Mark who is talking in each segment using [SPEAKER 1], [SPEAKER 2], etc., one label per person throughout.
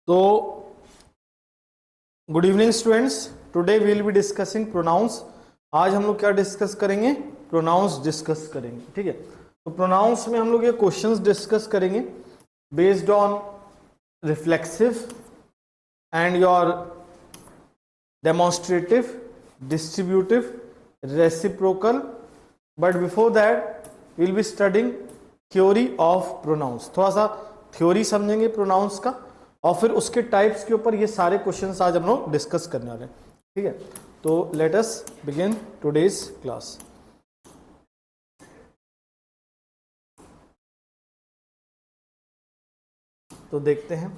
[SPEAKER 1] तो good evening students, today we will be discussing pronouns. आज हम लोग क्या डिस्कस करेंगे? प्रोनाउंस डिस्कस करेंगे। ठीक है, तो प्रोनाउंस में हम लोग ये क्वेश्चंस डिस्कस करेंगे based on reflexive and your demonstrative, distributive, reciprocal. But before that we will be studying theory of pronouns. थोड़ा सा थ्योरी समझेंगे प्रोनाउंस का और फिर उसके टाइप्स के ऊपर ये सारे क्वेश्चंस आज हम लोग डिस्कस करने वाले हैं। ठीक है, तो let us begin today's class. तो देखते हैं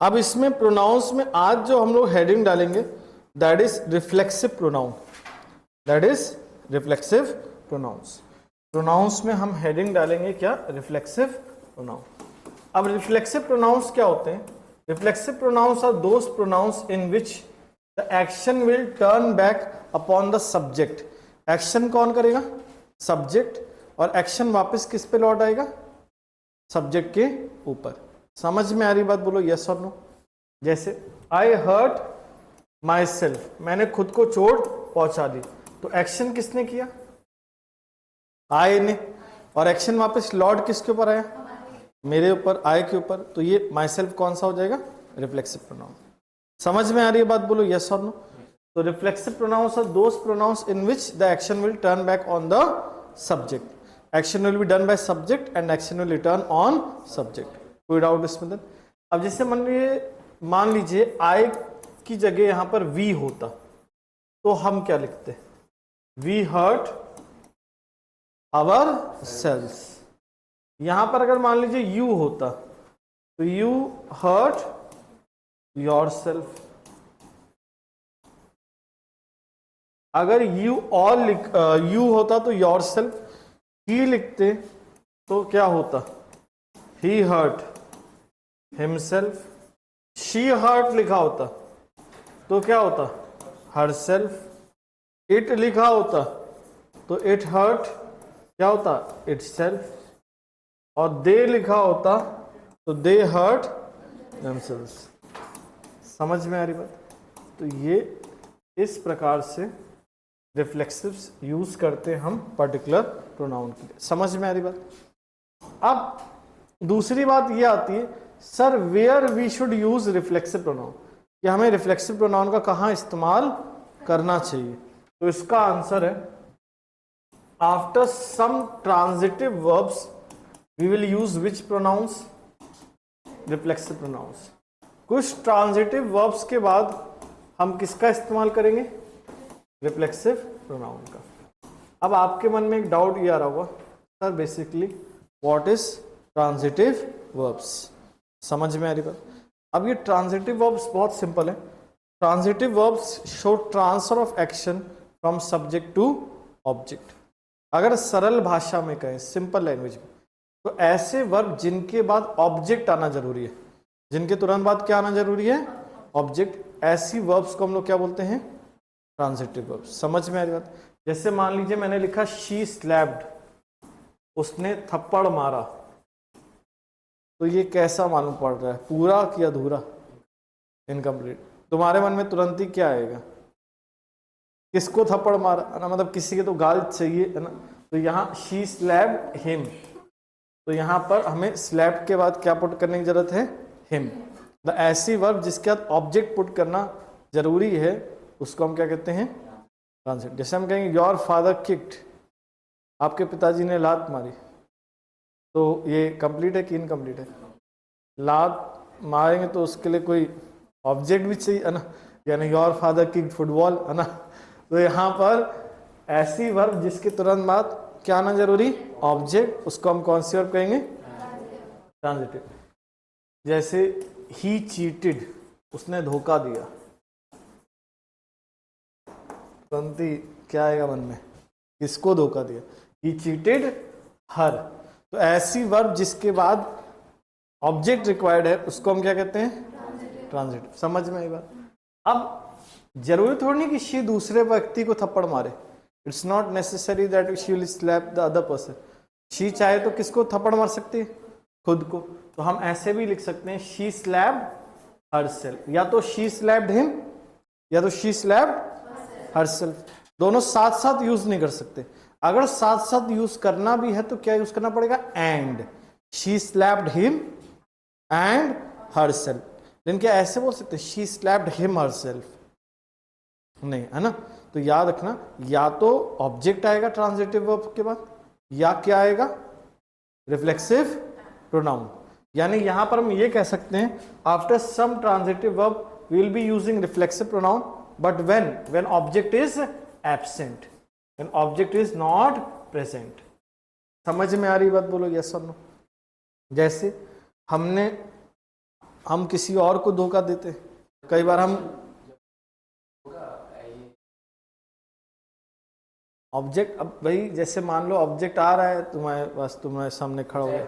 [SPEAKER 1] अब इसमें प्रोनाउंस में आज जो हम लोग हेडिंग डालेंगे that is reflexive pronoun. That is reflexive pronouns. Pronouns में हम हेडिंग डालेंगे क्या? Reflexive pronoun. अब रिफ्लेक्सिव प्रोनाउंस क्या होते हैं? Reflexive pronouns are those pronouns in which the action will turn back upon the subject. Action कौन करेगा? सब्जेक्ट। और एक्शन वापस किस पे लौट आएगा? सब्जेक्ट के ऊपर। समझ में आ रही बात? बोलो यस और नो। जैसे आई हर्ट माई सेल्फ, मैंने खुद को चोट पहुंचा दी, तो एक्शन किसने किया? आई ने। और एक्शन वापस लौट किसके ऊपर आया? मेरे ऊपर, आई के ऊपर। तो ये माई सेल्फ कौन सा हो जाएगा? Reflexive pronoun. समझ में आ रही है बात? बोलो यस और नो। तो reflexive pronouns are those pronouns in which the action will turn back on the subject. Action will be done by subject and action will return on subject. कोई डाउट इसमें? देन अब जैसे मान लीजिए आई की जगह यहां पर वी होता तो हम क्या लिखते? We hurt ourselves. यहां पर अगर मान लीजिए यू होता तो यू हर्ट योर सेल्फ। अगर यू होता तो योर सेल्फ। ही लिखते तो क्या होता? He hurt himself. She hurt लिखा होता तो क्या होता? Her self. इट लिखा होता तो इट हर्ट क्या होता? It self. और दे लिखा होता तो दे हर्ट देमसेल्व्स। समझ में आ रही बात? तो ये इस प्रकार से रिफ्लेक्सिव्स यूज करते हैं हम पर्टिकुलर प्रोनाउन के लिए। समझ में आ रही बात? अब दूसरी बात ये आती है, sir where we should use reflexive pronoun, कि हमें रिफ्लेक्सिव प्रोनाउन का कहाँ इस्तेमाल करना चाहिए? तो इसका आंसर है after some transitive verbs we will use which pronouns? Reflexive pronouns। कुछ ट्रांजिटिव वर्ब्स के बाद हम किसका इस्तेमाल करेंगे? रिफ्लेक्सिव प्रोनाउन का। अब आपके मन में एक डाउट ये आ रहा होगा, sir basically what is transitive verbs? समझ में आ रही बात? अब ये ट्रांजिटिव वर्ब्स बहुत सिंपल है। Transitive verbs show transfer of action from subject to object. अगर सरल भाषा में कहें, सिंपल लैंग्वेज में, तो ऐसे वर्ब जिनके बाद ऑब्जेक्ट आना जरूरी है, जिनके तुरंत बाद क्या आना जरूरी है? ऑब्जेक्ट। ऐसी वर्ब्स को हम लोग क्या बोलते हैं? Transitive verbs. समझ में आ रही बात? जैसे मान लीजिए मैंने लिखा शी स्लैप्ड, उसने थप्पड़ मारा, तो ये कैसा मालूम पड़ रहा है? पूरा कि अधूरा? इनकम्प्लीट। तुम्हारे मन में तुरंत ही क्या आएगा? किसको थप्पड़ मारा है ना, मतलब किसी के तो गाल चाहिए है ना। तो यहाँ शी स्लैप्ड हिम, तो यहां पर हमें स्लैप के बाद क्या पुट करने की जरूरत है? हिम। द ऐसी वर्ब जिसके बाद ऑब्जेक्ट पुट करना जरूरी है उसको हम क्या कहते हैं? ट्रांजिटिव। जैसे हम कहेंगे योर फादर किक्ड, आपके पिताजी ने लात मारी, तो ये कंप्लीट है कि इनकम्प्लीट है? लात मारेंगे तो उसके लिए कोई ऑब्जेक्ट भी चाहिए है ना, यानी योर फादर किक्ड फुटबॉल है ना। तो यहाँ पर ऐसी वर्ब जिसके तुरंत बाद क्या आना जरूरी? ऑब्जेक्ट, उसको हम कौन सी वर्ब कहेंगे? ट्रांजिटिव। जैसे ही चीटेड, उसने धोखा दिया, तुरंत ही क्या आएगा मन में? किसको धोखा दिया? ही चीटेड हर। तो ऐसी वर्ब जिसके बाद ऑब्जेक्ट रिक्वायर्ड है उसको हम क्या कहते हैं? ट्रांजिटिव। समझ में आई बात? अब जरूरी थोड़ी नहीं कि शी दूसरे व्यक्ति को थप्पड़ मारे। It's not necessary that she will slab the other person. She चाहे तो किसको थप्पड़ मार सकती है? खुद को। तो हम ऐसे भी लिख सकते हैं शी स्लैप्ड हरसेल्फ, या तो शी स्लैप्ड हिम या तो शी स्लैप्ड हरसेल्फ। दोनों साथ साथ यूज नहीं कर सकते। अगर साथ साथ यूज करना भी है तो क्या यूज करना पड़ेगा, and. She slapped him and herself. लेकिन क्या ऐसे बोल सकते शी स्लैप्ड हिम हरसेल्फ, नहीं, है ना। तो याद रखना, या तो ऑब्जेक्ट आएगा ट्रांजिटिव वर्ब के बाद, या क्या आएगा, रिफ्लेक्सिव प्रोनाउन। यानी यहां पर हम ये कह सकते हैं after some transitive verb we will be using reflexive pronoun, but when object is absent, when object is not present. समझ में आ रही बात, बोलो यस और नो। जैसे हम किसी और को धोखा देते, कई बार हम ऑब्जेक्ट, अब भाई जैसे मान लो ऑब्जेक्ट आ रहा है तुम्हारे सामने खड़ा हो गया,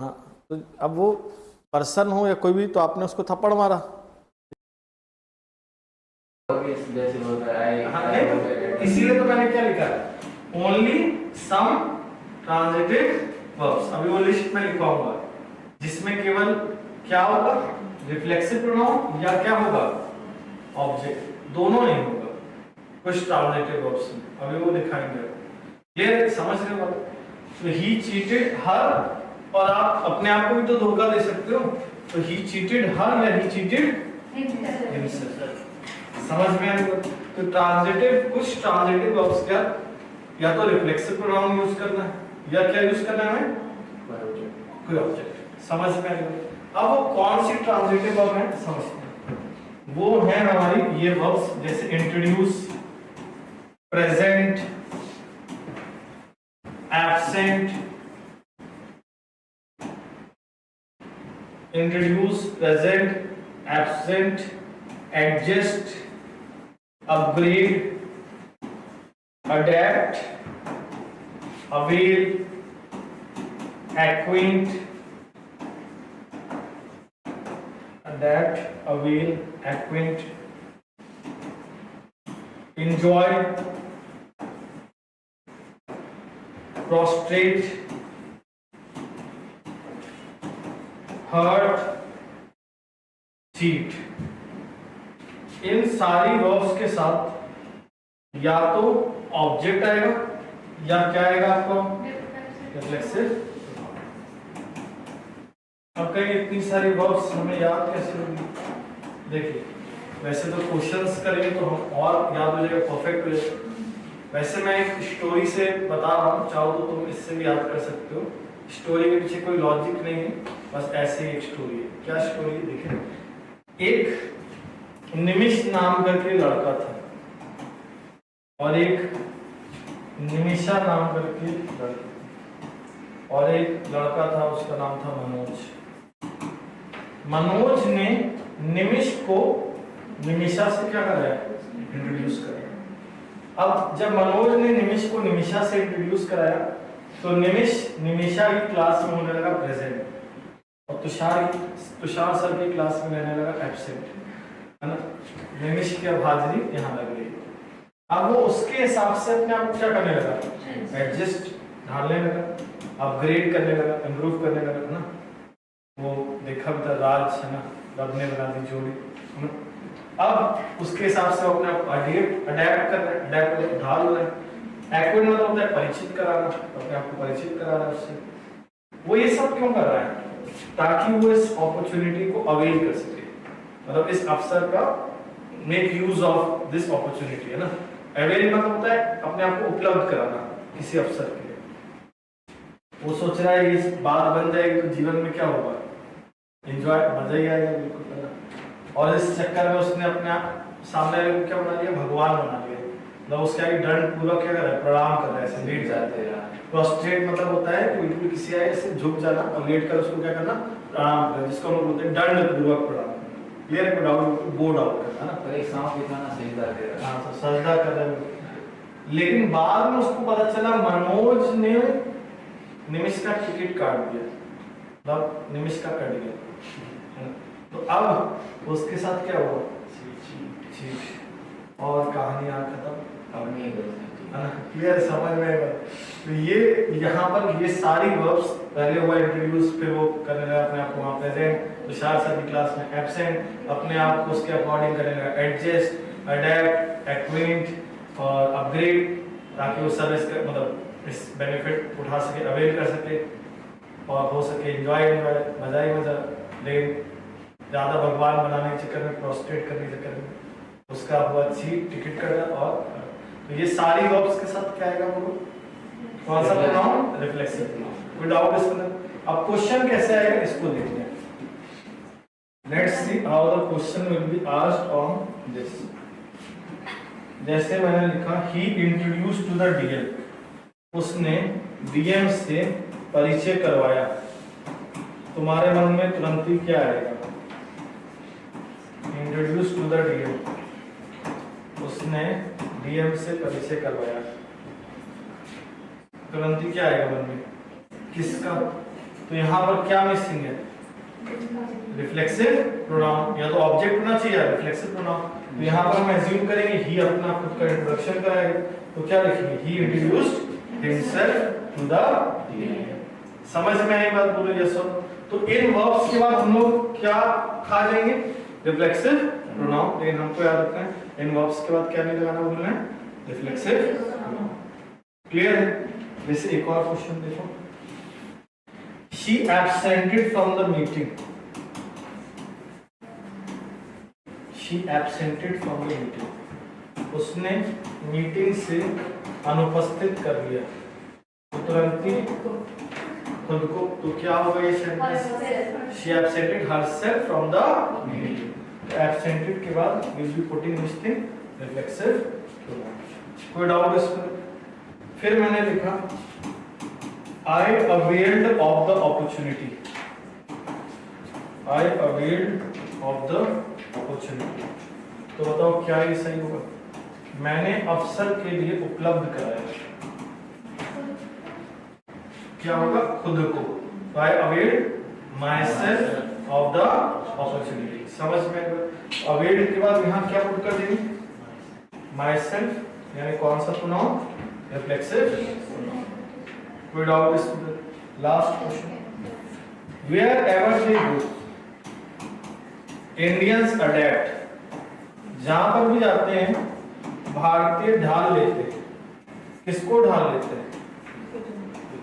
[SPEAKER 1] हाँ, तो अब वो पर्सन हो या कोई भी, तो आपने उसको थप्पड़ मारा, इसीलिए तो मैंने क्या लिखा है, ओनली सम ट्रांजिटिव वर्ब्स। अभी वो लिस्ट में लिखवाऊंगा जिसमें केवल क्या होगा, रिफ्लेक्सिव प्रोनाउन या क्या होगा, ऑब्जेक्ट, दोनों नहीं होगा कुछ ट्रांजिटिव वर्ब्स में, अभी वो दिखाएंगे। ये समझ रहे हो बात। तो ही चीटेड हर, और आप अपने आप को भी तो धोखा दे सकते हो, तो ही चीटेड हर या ही चीटेड हिमसेल्फ। समझ में आया। तो ट्रांजिटिव, कुछ ट्रांजिटिव वर्ब्स क्या, या तो रिफ्लेक्सिव प्रोनाउन यूज करना है या क्या यूज करना है, कोई ऑब्जेक्ट। समझ में आया। अब वो कौन सी ट्रांजिटिव वर्ब है समझते हैं। वो है हमारी ये वर्ब्स जैसे introduce, present, absent, introduce, present, absent, adjust, upgrade, adept, avail, acquaint, adept, avail, acquaint, enjoy, prostrate, hurt, cheat। इन सारी वर्ब्स के साथ या तो ऑब्जेक्ट आएगा या क्या आएगा आपको, रिफ्लेक्सिव। अब कहीं इतनी सारी वर्ब्स हमें याद कैसे होगी, देखिए वैसे तो क्वेश्चंस करेंगे तो हम और याद हो जाएगा, परफेक्ट हो जाएगा। वैसे मैं एक स्टोरी से बता रहा हूँ, चाहो तो तुम इससे भी याद कर सकते हो। स्टोरी के पीछे कोई लॉजिक नहीं है, बस ऐसे ही एक स्टोरी है। क्या स्टोरी है देखिए। एक निमिष नाम करके लड़का था और एक निमिषा नाम करके लड़की, और एक लड़का था उसका नाम था मनोज। मनोज ने निमिष को निमिषा से क्या कराया, इंट्रोड्यूस कराया। अब जब मनोज ने निमिष को निमिषा से इंट्रोड्यूस कराया तो निमिष निमिषा की क्लास में होने लगा प्रेजेंट, और तुषार सर की क्लास में रहने लगा एब्सेंट, है ना। निमिष की अब हाजिरी यहाँ लग रही। अब वो उसके हिसाब से अपने आप को क्या करने लगा, एडजस्ट, ढालने लगा, अपग्रेड करने लगा, इम्प्रूव करने लगा, है ना। वो देखा भी था राज, है ना, रब ने बना दी जोड़ी। अब उसके हिसाब से अपने आप अडेप्ट कर रहे हैं, अडेप्ट ढाल रहे हैं। एक्विड मतलब होता है परिचित कराना, अपने आप को परिचित कराना उससे। वो ये सब क्यों कर रहा है, ताकि वो इस अपॉर्चुनिटी को अवेल कर सके, मतलब इस अवसर का make use of this opportunity, है ना। अवेल मतलब होता है अपने आप को उपलब्ध कराना किसी अवसर के लिए। वो सोच रहा है ये बात बन जाएगी तो जीवन में क्या होगा, एंजॉय, मजा ही आएगा बिल्कुल। और इस चक्कर में उसने अपने सामने वाले को क्या बना लिया, भगवान बना लिया। मतलब उसके आगे दंड पूर्वक क्या कर रहा है, प्रणाम कर रहा है, ऐसे लेट जाते हैं। प्रोस्ट्रेट मतलब होता है कि बिल्कुल किसी आए ऐसे झुक जाना और लेट कर उसको क्या करना, प्रणाम करना, जिसको हम लोग बोलते हैं दंड पूर्वक प्रणाम। क्लियर है, डाउट बोर्ड आउट करना ना,
[SPEAKER 2] तो एक सांप बिठाना सजदा कर रहा है।
[SPEAKER 1] हां, तो सजदा कर रहा है। लेकिन बाद में उसको पता चला मनोज ने निमिष का टिकट काट दिया, मतलब निमिष का कट गया। तो अब उसके साथ क्या हुआ, चीट, और कहानी यहाँ खत्म।
[SPEAKER 2] अब नहीं
[SPEAKER 1] क्लियर, समझ में आएगा। तो ये यहाँ पर ये सारी वर्ब्स पहले हुआ इंट्रोड्यूस, फिर वो करने लगा अपने आप को वहाँ प्रेजेंट, तुषार सर की क्लास में एब्सेंट, अपने आप को उसके अकॉर्डिंग करने लगा एडजस्ट, अडेप्ट, एक्विंट और अपग्रेड, ताकि वो सब इसका मतलब इस बेनिफिट उठा सके, अवेल कर सके और हो सके एंजॉय मजा ही मजा। लेकिन ज़्यादा भगवान बनाने के चक्कर में, प्रोस्ट्रेट करने के चक्कर में उसका हुआ अच्छी टिकट कर। और तो ये सारी वर्ब्स के साथ क्या आएगा बोलो, कौन सा प्रोनाउन, रिफ्लेक्सिव प्रोनाउन। कोई डाउट इसमें? अब क्वेश्चन कैसे आएगा इसको देखते हैं। Let's see how the question will be asked on this. जैसे मैंने लिखा ही इंट्रोड्यूस टू द डीएम, उसने डीएम से परिचय करवाया। तुम्हारे मन में तुरंत ही क्या आएगा? इंट्रोड्यूस टू द डीएम, उसने डीएम से परिचय करवाया, तुरंत ही क्या आएगा मन में? किसका? तो यहाँ पर क्या मिसिंग है? रिफ्लेक्सिव प्रोनाउन, या तो ऑब्जेक्ट होना चाहिए या रिफ्लेक्सिव प्रोनाउन। तो यहाँ पर हम एज्यूम करेंगे ही अपना खुद का इंट्रोडक्शन कराएगा, तो क्या लिखेंगे? He introduced himself to the DM. समझ में आई बात? बोलो यस और नो। तो इन वर्ब्स के बाद हम लोग क्या खा जाएंगे? Reflexive pronoun. लेकिन हमको याद रखना है इन वर्ब्स के बाद क्या नहीं लगाना बोल रहे हैं? Reflexive pronoun. क्लियर है? वैसे एक और क्वेश्चन देखो, she absented from the meeting, she absented from the meeting, उसने मीटिंग से अनुपस्थित कर दिया। तो तुरंत ही खुद को, तो क्या होगा ये sentence? she absented herself from the meeting। absented के बाद will be putting this thing reflexive pronoun। कोई डाउट इसमें? फिर मैंने लिखा I availed of the opportunity, I availed of the opportunity। तो बताओ क्या ये सही होगा? मैंने अवसर के लिए उपलब्ध कराया। क्या होगा? खुद को। तो I availed myself of the opportunity। समझ में? availed के बाद यहाँ क्या पुट कर देंगे? myself, यानी कौन सा प्रोनाउन? Reflexive pronoun. कोई डाउट इसमें? Last question, wherever they go Indians adapt, जहां पर भी जाते हैं भारतीय ढाल लेते हैं। किसको ढाल लेते हैं?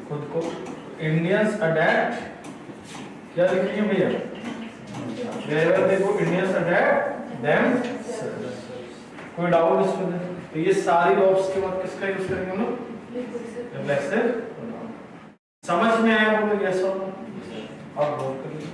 [SPEAKER 1] खुद को। इंडियंस अडेप्ट क्या लिखेंगे भैया? Where they go Indians adapt them. कोई डाउट इसमें? तो ये सारी वर्ब्स के बाद किसका यूज करेंगे हम लोग? रिफ्लेक्सिव। समझ में आया बोलो यस और नो? अब नोट कर लीजिए।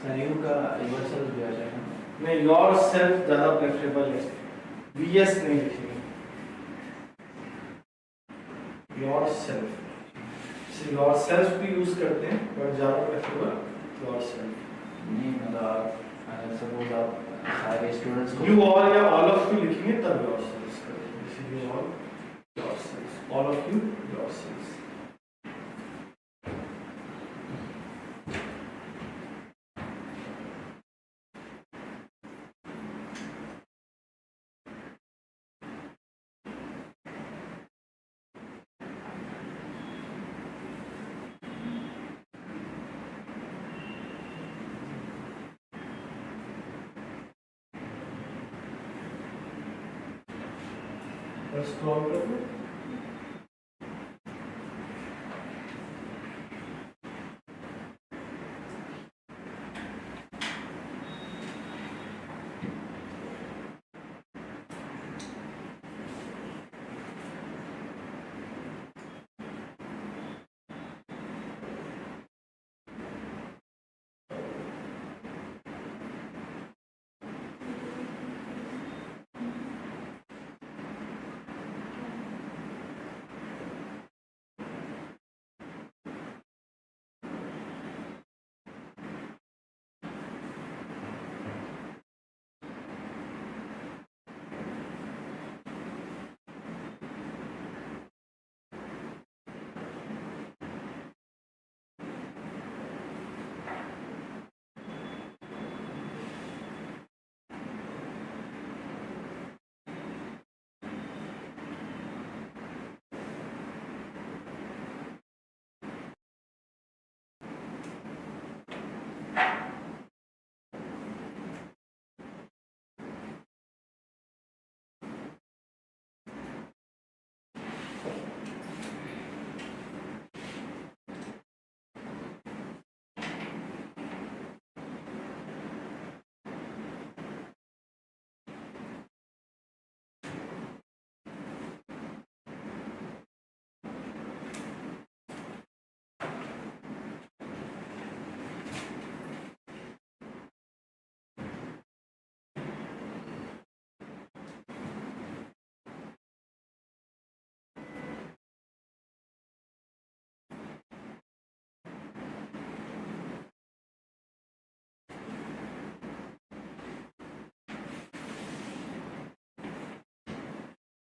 [SPEAKER 2] सर का यूनिवर्सल भी आ जाएगा।
[SPEAKER 1] नहीं, योर सेल्फ ज्यादा प्रेफरेबल है, वीएस नहीं लिखेंगे। योर सेल्फ भी यूज करते हैं पर ज्यादा प्रेफरेबल योर सेल्फ।
[SPEAKER 2] नहीं मतलब अगर सपोज आप सारे स्टूडेंट्स को
[SPEAKER 1] यू ऑल या ऑल ऑफ यू लिखेंगे तब योर सेल्फ करेंगे। You all your self, all of you your self. Scroll कर लो।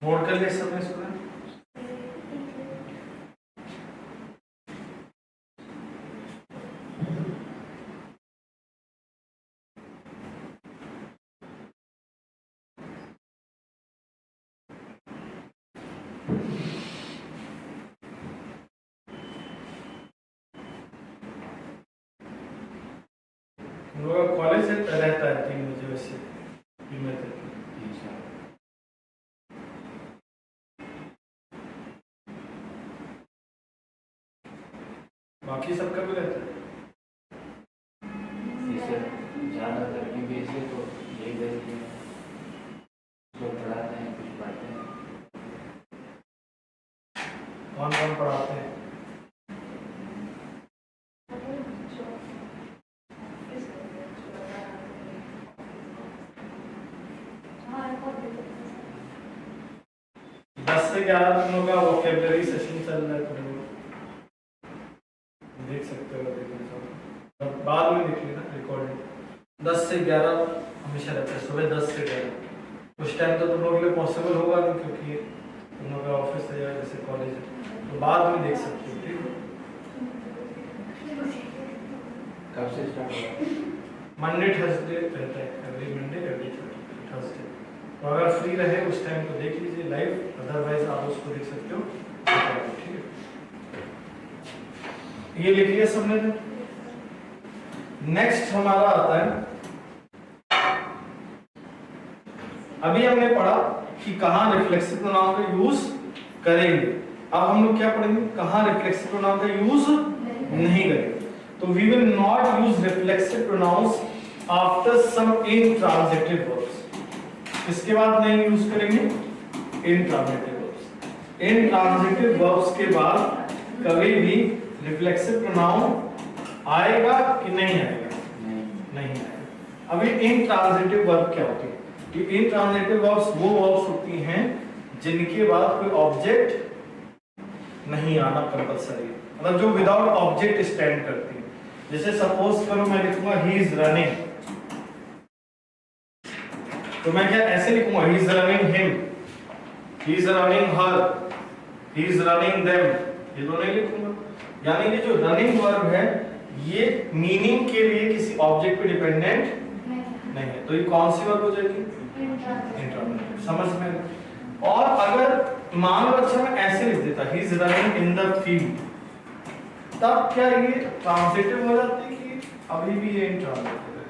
[SPEAKER 1] नोट कर ले सबने स्टूडेंट। हम लोग का कॉलेज रहता है 3 बजे वैसे 3 बजे तक। बाकी सबका भी रहता है।
[SPEAKER 2] ज़्यादा लड़की बेच है तो यही करते हैं, कुछ पढ़ाते हैं कुछ पढ़ते हैं।
[SPEAKER 1] कौन कौन पढ़ाते हैं? दस से 11 दिनों का वोकेबलरी सेशन चल रहा है तुम लोग देख सकते हो। बाद में देख लेना रिकॉर्डिंग। 10 से 11 हमेशा रहता है, सुबह 10 से 11। उस टाइम तो तुम लोगों के लिए पॉसिबल होगा नहीं क्योंकि तुम लोग का ऑफिस है या जैसे कॉलेज है, तो बाद में देख सकते हो। ठीक है,
[SPEAKER 2] कब से स्टार्ट होगा?
[SPEAKER 1] मंडे थर्सडे रहता है, एवरी मंडे एवरी थर्सडे। तो अगर फ्री रहे उस टाइम तो देख लीजिए लाइव, अदरवाइज आप उसको देख सकते हो। ठीक है, ये लिख लिया सबने। नेक्स्ट हमारा आता है, अभी हमने पढ़ा कि कहां रिफ्लेक्सिव प्रोनाउन का यूज करेंगे। अब हम लोग क्या पढ़ेंगे, कहां रिफ्लेक्सिव प्रोनाउन का यूज नहीं करेंगे। तो we will not use reflexive pronouns after some intransitive verbs. इसके बाद नहीं यूज करेंगे इंट्रांजिटिव वर्ब्स। इंट्रांजिटिव वर्ब्स के बाद कभी भी रिफ्लेक्सिव प्रोनाउन आएगा कि नहीं आएगा? नहीं आएगा। अभी इंट्रांजिटिव वर्ब क्या होती है? ये इंट्रांजिटिव वर्ब्स वो वर्ब्स होती हैं जिनके बाद कोई ऑब्जेक्ट नहीं आना कंपलसरी, मतलब जो विदाउट ऑब्जेक्ट स्टैंड करती है। जैसे सपोज करो मैं लिखूंगा ही इज रनिंग, तो मैं क्या ऐसे लिखूंगा, he is running him, he is running her, he is running them, ये तो नहीं लिखूंगा। यानी कि जो रनिंग वर्ब है ये मीनिंग के लिए किसी ऑब्जेक्ट पे डिपेंडेंट नहीं है, तो ये कौन सी वर्ब हो जाएगी? इंट्रांजिटिव। समझ में? और अगर मान लो अच्छा मैं ऐसे लिख देता, he is running in the field, तब क्या ये ट्रांजिटिव हो जाती कि अभी भी ये इंट्रांजिटिव है?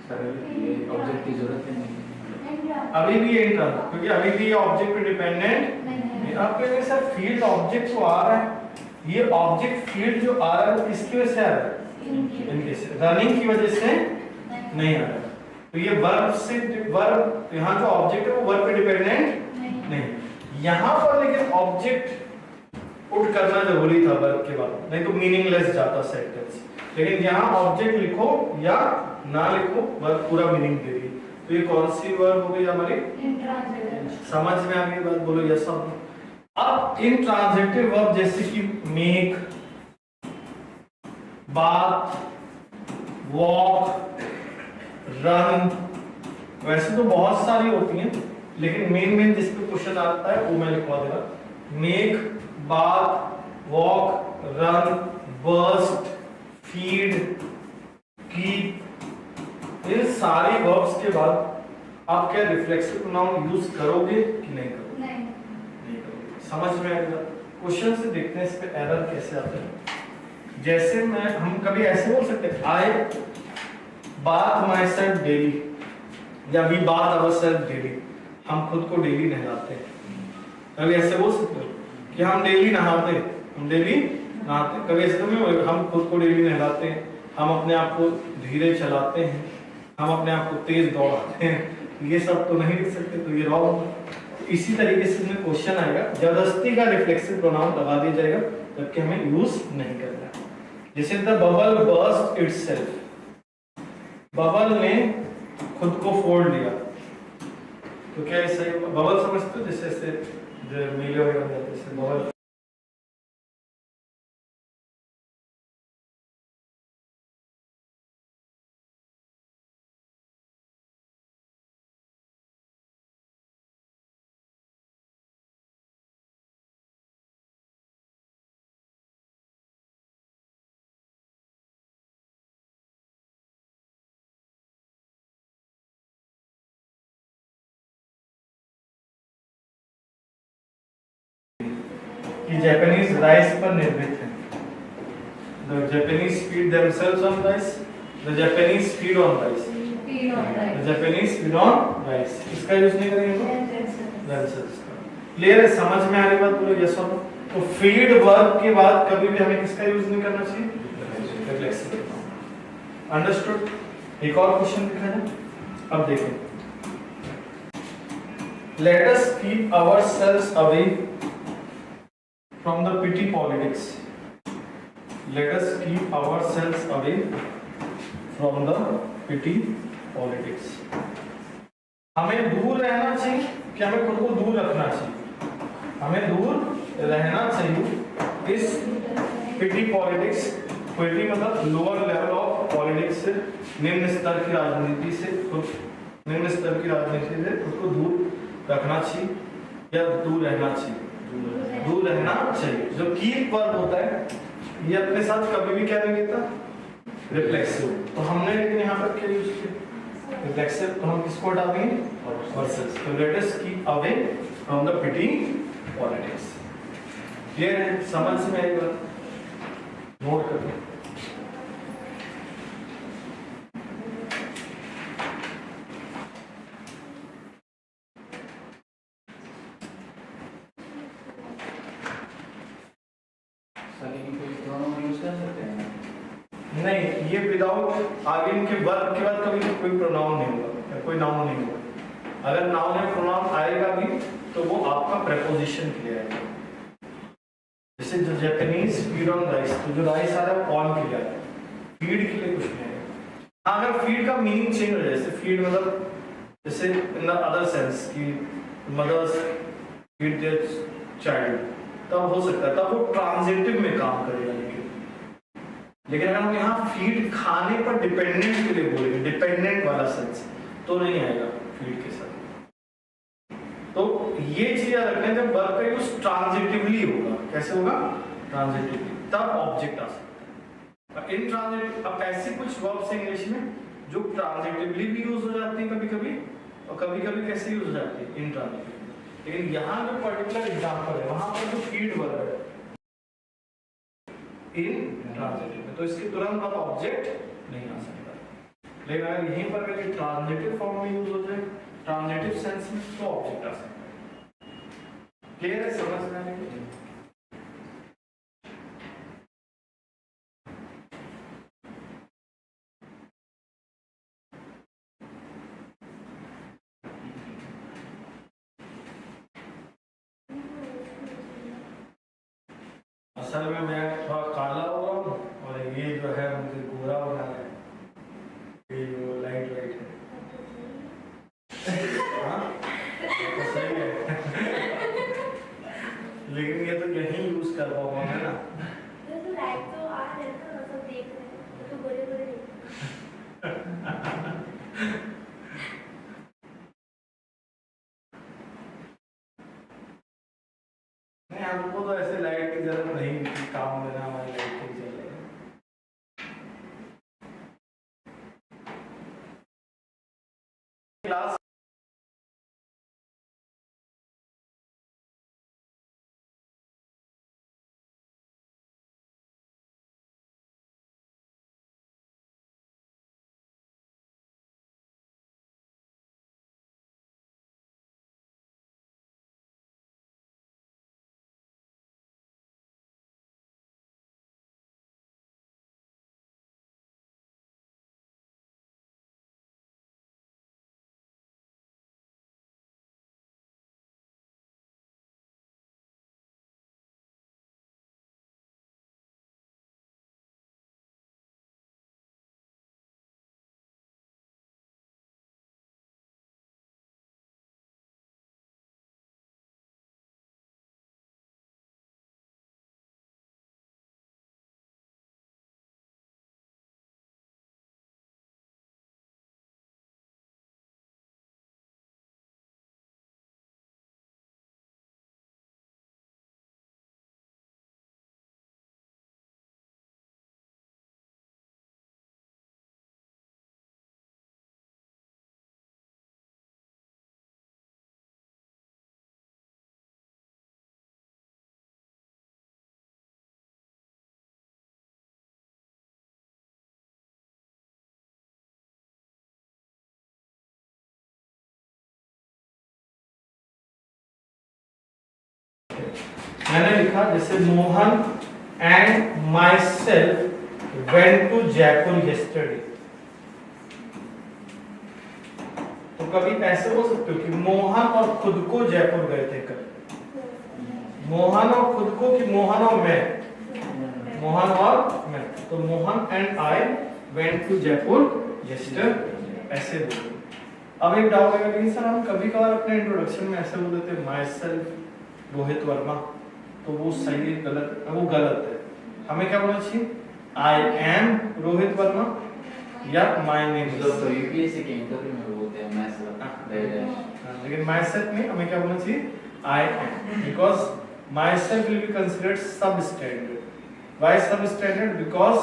[SPEAKER 2] सर ये ऑब्जेक्ट की जरूरत ही नहीं है।
[SPEAKER 1] अभी भी ये इंट्रांजिटिव, क्योंकि अभी भी ये ऑब्जेक्ट पे डिपेंडेंट नहीं। आप कहेंगे सर फील्ड ऑब्जेक्ट को आ रहा है, ये ऑब्जेक्ट फील्ड जो आ रहा है वो किसकी वजह से आ रहा है? इनके से, रनिंग की वजह से नहीं आ रहा है। तो ये वर्ब से, वर्ब यहाँ जो ऑब्जेक्ट है वो वर्ब पे डिपेंडेंट नहीं। यहाँ पर लेकिन ऑब्जेक्ट पुट करना जरूरी था वर्ब के बाद, नहीं तो मीनिंगलेस जाता सेंटेंस। लेकिन यहाँ ऑब्जेक्ट लिखो या ना लिखो वर्ब पूरा मीनिंग दे रही है। तो ये कौन सी वर्ब हो गई हमारी? समझ में आ गई बात? बोलो यस और नो। अब इंट्रांजिटिव वर्ब जैसे कि मेक, बाथ, वॉक, रन, वैसे तो बहुत सारी होती हैं, लेकिन मेन जिस पे क्वेश्चन आता है वो मैं लिखवा देगा। Make, bath, walk, run, burst, feed, keep, इन सारे वर्ब्स के बाद आप क्या रिफ्लेक्सिव प्रोनाउन यूज करोगे कि नहीं करोगे? नहीं करोगे। समझ में आएगा? क्वेश्चन से देखते हैं इस पे एरर कैसे आते हैं। जैसे हम कभी ऐसे बोल सकते हैं आई बाथ माई सेल्फ डेली, या वी बाथ आवरसेल्फ डेली, हम खुद को डेली नहलाते हैं। कभी ऐसे बोल सकते हो कि हम डेली नहाते हैं, हम डेली नहाते हैं। कभी ऐसे तो नहीं बोले हम खुद को डेली नहलाते हैं, हम अपने आप को धीरे चलाते हैं, हम अपने आप को तेज दौड़ाते हैं। ये सब तो नहीं लिख सकते, तो ये रॉन्ग। इसी तरीके से इसमें क्वेश्चन आएगा, जबरदस्ती का रिफ्लेक्सिव प्रोनाउन लगा दिया जाएगा, जबकि हमें यूज नहीं करना है। जैसे the bubble burst itself, bubble ने खुद को फोड़ लिया, तो क्या ये सही? बबल समझते हो? जैसे जो मेले वगैरह हो जाते हैं बबल। कि जापानीज राइस पर निर्मित है। The Japanese feed themselves on rice. The Japanese feed on rice. The Japanese feed on rice. इसका यूज नहीं करेंगे themselves का। क्लियर है? समझ में आ रही बात? बोलो यस और नो। तो फीड वर्ब के बाद कभी भी हमें किसका यूज नहीं करना चाहिए? रिफ्लेक्सिव। अंडरस्टूड? एक और क्वेश्चन दिखा जाए। अब देखें, let us keep ourselves away from the petty politics. Let us keep ourselves away from the petty politics. हमें दूर रहना चाहिए कि हमें खुद को दूर रखना चाहिए? हमें दूर रहना चाहिए इस petty politics। petty मतलब लोअर लेवल ऑफ पॉलिटिक्स से, निम्न स्तर की राजनीति से, निम्न स्तर की राजनीति से खुद को दूर रखना चाहिए या दूर रहना चाहिए? दूर रहना चाहिए। जो कीप वर्ब होता है ये अपने साथ कभी भी क्या नहीं लेता? रिफ्लेक्सिव। तो हमने लेकिन यहाँ पर क्या यूज किया? रिफ्लेक्सिव। तो हम किसको हटा देंगे? वर्सेस। तो let us keep away from the पेटी पॉलिटिक्स। क्लियर है? समझ में आएगा? नोट कर लो। नहीं, ये विदाउट आगे इनके वर्ब के बाद कभी कोई प्रोनाउन नहीं होगा या कोई नाउन नहीं होगा। अगर नाउन या प्रोनाउन आएगा भी तो वो आपका प्रेपोजिशन के लिए आएगा। जैसे जो जापानीज फीड ऑन राइस, तो जो राइस आ रहा है वो ऑन के लिए आ रहा है, फीड के लिए कुछ नहीं आएगा। अगर फीड का मीनिंग चेंज हो जाए, जैसे फीड मतलब जैसे इन द अदर सेंस कि मदर्स फीड देयर चाइल्ड, तब हो सकता है, तब वो ट्रांजिटिव में काम करेगा। लेकिन अगर हम यहाँ फीड खाने पर डिपेंडेंट के लिए बोलेंगे, डिपेंडेंट वाला सेंस, तो नहीं आएगा फीड के साथ। तो ये चीज याद रखना है, जब वर्ब का यूज ट्रांजिटिवली होगा। कैसे होगा? ट्रांजिटिवली, तब ऑब्जेक्ट आ सकता है। इनट्रांजिटिव, अब ऐसे कुछ वर्ब्स हैं इंग्लिश में जो ट्रांजिटिवली भी यूज हो जाती है कभी कभी, और कभी कभी कैसे यूज हो जाती है? इनट्रांजिटिवली। लेकिन यहाँ जो पर्टिकुलर एग्जाम्पल है वहां पर जो फीड वर्ब है ट्रांजिटिव में, तो इसके तुरंत बाद ऑब्जेक्ट नहीं आ सकता। लेकिन अगर यहीं पर ट्रांजिटिव फॉर्म में यूज हो जाए, ट्रांजिटिव सेंस में तो ऑब्जेक्ट आ सकता है। क्लियर है, समझ में आने की? असल में मैं थोड़ा काला हो रहा हूँ और ये जो है मुझे गोरा बना रहा है, ये जो लाइट वाइट है। हाँ तो सही है। लेकिन ये तो यही यूज कर पाऊंगा मैं ना।
[SPEAKER 3] तो लाइट तो आ रहे हैं ना, सब देख रहे हैं, तो गोरे गोरे
[SPEAKER 1] नहीं, हमको तो ऐसे लाइट की जरूरत नहीं थी, काम लेना हमारी लाइट की चल रही है। क्लास मैंने लिखा जैसे Mohan and myself went to Jaipur yesterday. तो कभी ऐसे हो सकते हो कि मोहन और खुद को जयपुर गए थे कल। मोहन और खुद को कि मोहन और मैं? मोहन और मैं। तो Mohan and I went to Jaipur yesterday, ऐसे बोलो। अब एक डाउट है कि सर हम कभी कभार अपने इंट्रोडक्शन में ऐसे बोल देते हैं माई सेल्फ रोहित वर्मा, तो वो सही है गलत? वो गलत है। हमें क्या बोलना चाहिए? आई एम रोहित वर्मा या माय नेम।
[SPEAKER 2] तो यूपीएससी के इंटरव्यू में बोलते हैं मैं सर,
[SPEAKER 1] लेकिन माय सेल्फ में हमें क्या बोलना चाहिए? I am, because my self will be considered सब स्टैंडर्ड। व्हाई सब स्टैंडर्ड? बिकॉज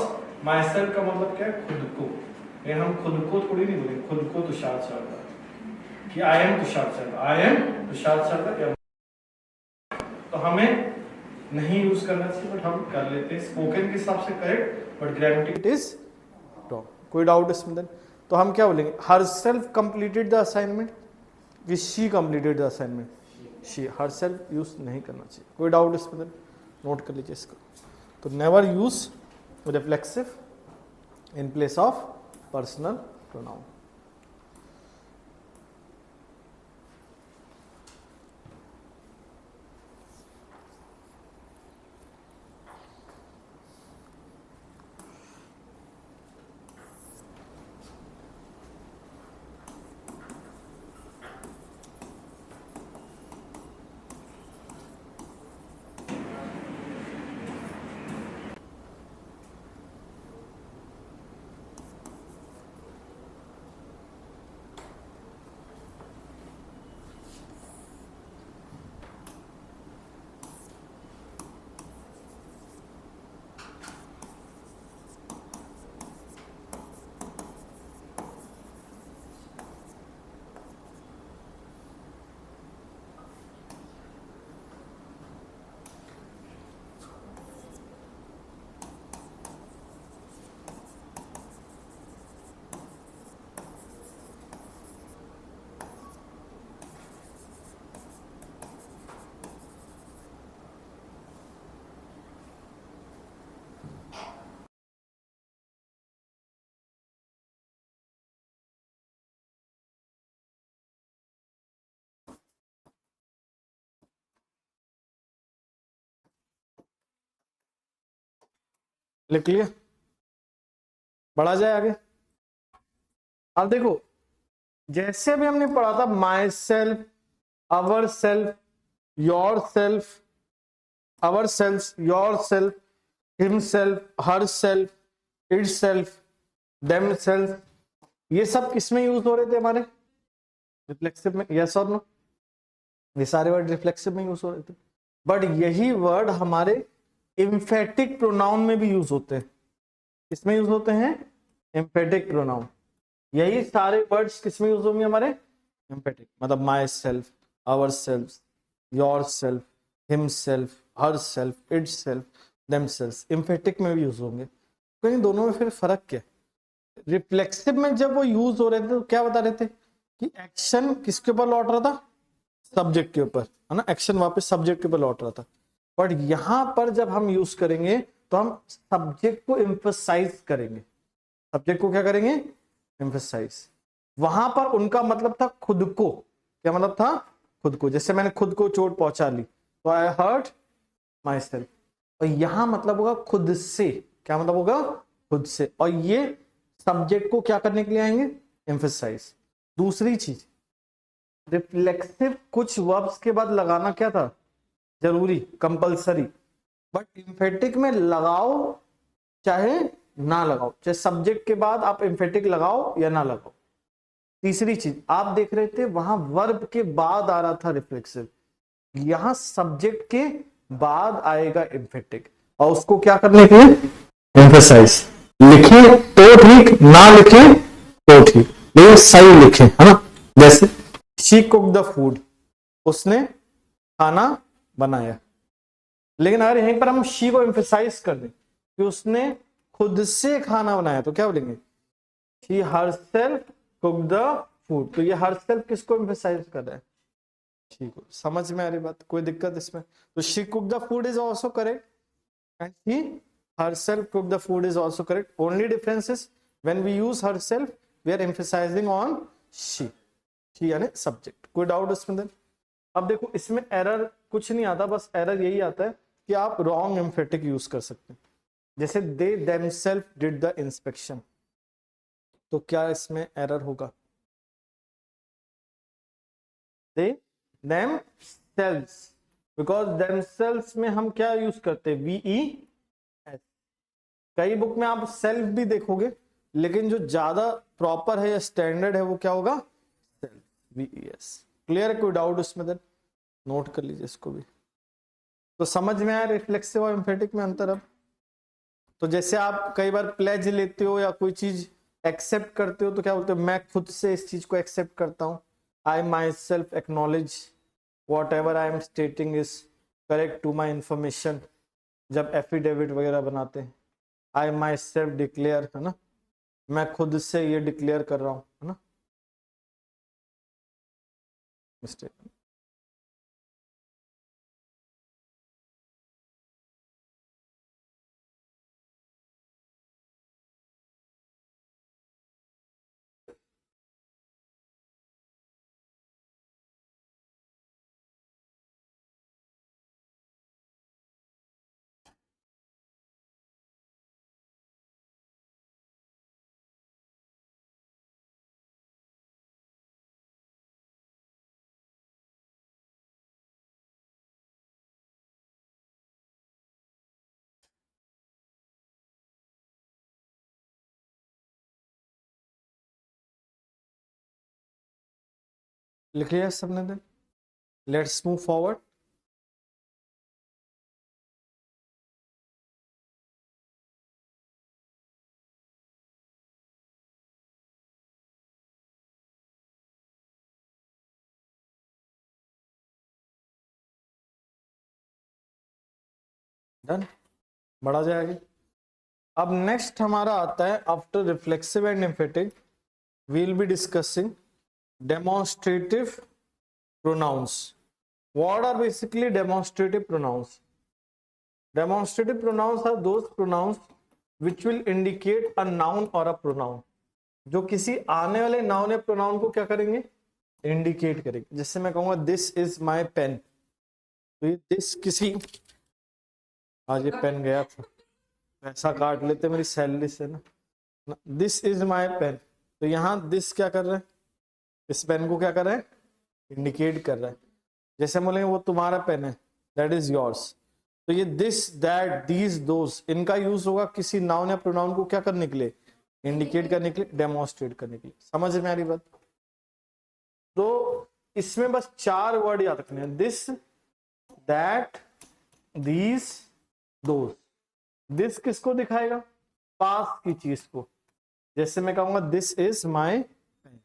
[SPEAKER 1] माय सेल्फ का मतलब क्या है? खुद को। ये हम खुद को थोड़ी नहीं बोलेंगे, खुद को तुषार शर्मा कि I am Tushar Sharma, I am Tushar Sharma. तो हमें नहीं यूज करना चाहिए, बट हम कर लेते हैं। स्पोकन के हिसाब से correct, but grammatic it is wrong. कोई डाउट इसमें? देन तो हम क्या बोलेंगे? Herself completed the assignment कि she completed the assignment? She. Herself use नहीं करना चाहिए। कोई डाउट इसमें? देन नोट कर लीजिए इसको। तो never use reflexive in place of personal pronoun. लिख लिया, बढ़ा जाए आगे। अब देखो, जैसे अभी हमने पढ़ा था my self, our self, your self, our self, your self, himself, her self, itself, them self, ये सब किसमें यूज हो रहे थे हमारे? रिफ्लेक्सिव में, यस और नो? ये सारे वर्ड रिफ्लेक्सिव में यूज हो रहे थे, बट यही वर्ड हमारे एम्फेटिक प्रोनाउन में भी यूज होते हैं। किसमें यूज होते हैं? Emphatic pronoun. यही सारे वर्ड्स किसमें यूज होंगे हमारे? एम्फेटिक, मतलब myself, ourself, yourself, himself, herself, itself, themself, emphatic में भी यूज होंगे। तो इन दोनों में फिर फर्क क्या है? रिफ्लेक्सिव में जब वो यूज हो रहे थे तो क्या बता रहे थे कि एक्शन किसके ऊपर लौट रहा था? सब्जेक्ट के ऊपर, है ना, एक्शन वापस सब्जेक्ट के ऊपर लौट रहा था। बट यहां पर जब हम यूज करेंगे तो हम सब्जेक्ट को एम्फसाइज करेंगे। सब्जेक्ट को क्या करेंगे? एम्फसाइज। वहां पर उनका मतलब था खुद को। क्या मतलब था? खुद को। जैसे मैंने खुद को चोट पहुंचा ली तो आई हर्ट माई सेल्फ, और यहां मतलब होगा खुद से। क्या मतलब होगा? खुद से। और ये सब्जेक्ट को क्या करने के लिए आएंगे? एम्फसाइज। दूसरी चीज, रिफ्लेक्सिव कुछ वर्ब्स के बाद लगाना क्या था? जरूरी, कंपलसरी। बट एम्फेटिक में लगाओ चाहे ना लगाओ, चाहे सब्जेक्ट के बाद आप एम्फेटिक लगाओ या ना लगाओ। तीसरी चीज, आप देख रहे थे वहां वर्ब के बाद आ रहा था रिफ्लेक्सिव, यहां सब्जेक्ट के बाद आएगा एम्फेटिक, और उसको क्या करने के लिए? एम्फसाइज। लिखे तो ठीक, ना लिखे तो ठीक, लेकिन सही लिखे, है ना। जैसे शी कुक द फूड, उसने खाना बनाया। लेकिन अगर यहीं पर हम शी को एम्फसाइज कर दें कि उसने खुद से खाना बनाया तो क्या बोलेंगे? She herself cook the food. तो ये हरसेल्फ किसको एम्फसाइज कर रहा है? शी को। समझ में आ रही बात? कोई दिक्कत इसमें? तो she cook the food is also correct and she herself cooked the food is also correct. Only difference is when we use herself we are emphasizing on she यानी सब्जेक्ट। कोई डाउट इसमें? देन अब देखो, इसमें error कुछ नहीं आता, बस एरर यही आता है कि आप रॉन्ग एम्फेटिक यूज कर सकते हैं। जैसे they themself did the inspection, तो क्या इसमें एरर होगा? दे देमसेल्व्स, बिकॉज देमसेल्व्स में हम क्या यूज करते हैं? VE S. कई बुक में आप सेल्फ भी देखोगे, लेकिन जो ज्यादा प्रॉपर है या स्टैंडर्ड है वो क्या होगा? Self, VE S. क्लियर है? कोई डाउट उसमें? देन नोट कर लीजिए इसको भी। तो समझ में आया रिफ्लेक्सिव और एम्फेटिक में अंतर? अब तो जैसे आप कई बार प्लेज लेते हो या कोई चीज एक्सेप्ट करते हो तो क्या बोलते हो? मैं खुद से इस चीज को एक्सेप्ट करता हूं। I myself acknowledge whatever I am stating is correct to my information. जब एफिडेविट वगैरह बनाते हैं, आई माई सेल्फ डिक्लेयर, है ना, मैं खुद से ये डिक्लेयर कर रहा हूं, है ना। मिस्टेक। लिख लिया सबने? Then let's move forward. Done, बढ़ा जाएगा। अब नेक्स्ट हमारा आता है after reflexive and emphatic we will be discussing demonstrative pronouns. What are basically demonstrative pronouns? Demonstrative pronouns are those pronouns which will indicate a noun or a pronoun, जो किसी आने वाले नाउन या प्रोनाउन को क्या करेंगे? इंडिकेट करेंगे। जैसे मैं कहूंगा दिस इज माई पेन, तो ये दिस किसी, आज ये पेन गया था, पैसा काट लेते मेरी सैलरी से ना। दिस इज माई पेन, तो यहाँ दिस क्या कर रहा है, इस पेन को क्या कर रहा है, इंडिकेट कर रहा है। जैसे हम बोलेंगे वो तुम्हारा पेन है, दैट इज योर्स। तो ये दिस, दैट, दीज, दोस, इनका यूज होगा किसी नाउन या प्रोनाउन को क्या करने के लिए, इंडिकेट करने के लिए, डेमोन्स्ट्रेट करने के लिए। समझ में आ रही बात? तो इसमें बस 4 वर्ड याद रखने हैं, this, that, these, those. This किसको दिखाएगा, पास की चीज को। जैसे मैं कहूंगा this is my pen,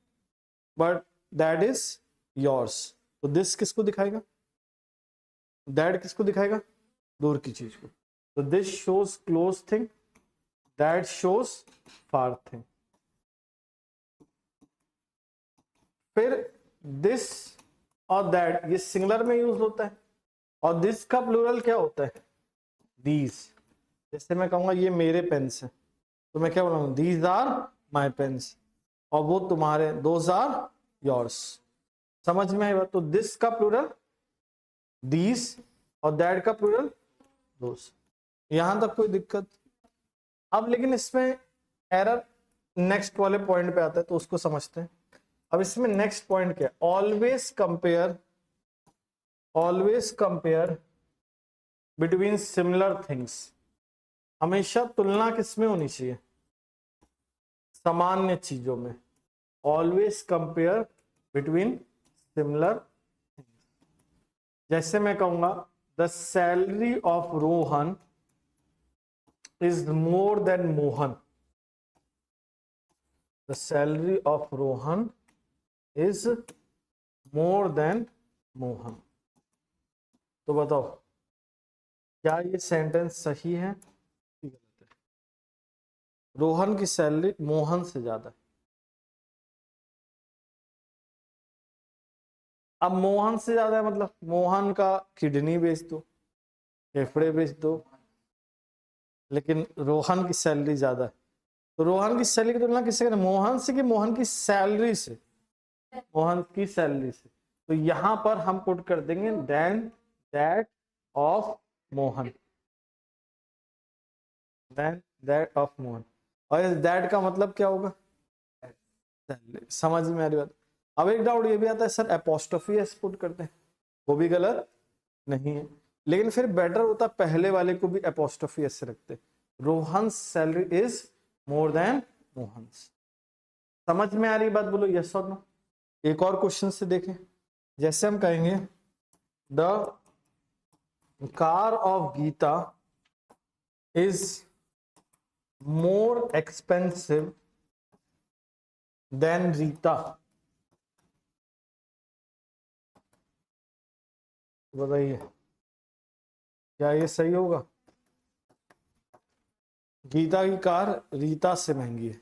[SPEAKER 1] but that is yours, तो दिस किसको दिखाएगा, दैट किसको दिखाएगा, दूर की चीज को। तो this shows close thing, that shows far thing. फिर दिस और दैट ये सिंगुलर में यूज होता है, और दिस का प्लूरल क्या होता है, दीज। जैसे मैं कहूंगा ये मेरे पेन्स हैं, तो मैं क्या बोलूंगा, दीज आर माई पेन्स, और वो तुम्हारे, दोज आर योर्स। समझ में आई बात? तो दिस का प्लूरल दीज और दैट का प्लूरल दोस। यहां तक कोई दिक्कत? अब लेकिन इसमें एरर नेक्स्ट वाले पॉइंट पे आता है, तो उसको समझते हैं। अब इसमें नेक्स्ट पॉइंट क्या है, always compare between similar things. हमेशा तुलना किसमें होनी चाहिए, सामान्य चीजों में। Always compare between similar. जैसे मैं कहूंगा the salary of Rohan is more than Mohan, the salary of Rohan is more than Mohan. तो बताओ क्या ये सेंटेंस सही है कि गलत है? रोहन की सैलरी मोहन से ज्यादा है। अब मोहन से ज्यादा है मतलब मोहन का किडनी बेच दो, फेफड़े बेच दो, लेकिन रोहन की सैलरी ज्यादा है। तो रोहन की सैलरी की तुलना किससे करें, मोहन से कि मोहन की सैलरी से, मोहन की सैलरी से। तो यहां पर हम पुट कर देंगे then that of Mohan, then that of Mohan. और इस दैट का मतलब क्या होगा, समझ में आ रही बात? अब एक डाउट ये भी आता है सर एपोस्ट्रोफी एस पुट करते हैं, वो भी गलत नहीं है, लेकिन फिर बेटर होता पहले वाले को भी एपोस्ट्रोफी एस से रखते, Rohan salary is more than Mohan. समझ में आ रही बात, बोलो यस और नो। एक और क्वेश्चन से देखें, जैसे हम कहेंगे the car of Gita is more expensive than Rita. बताइए क्या ये सही होगा, गीता की कार रीता से महंगी है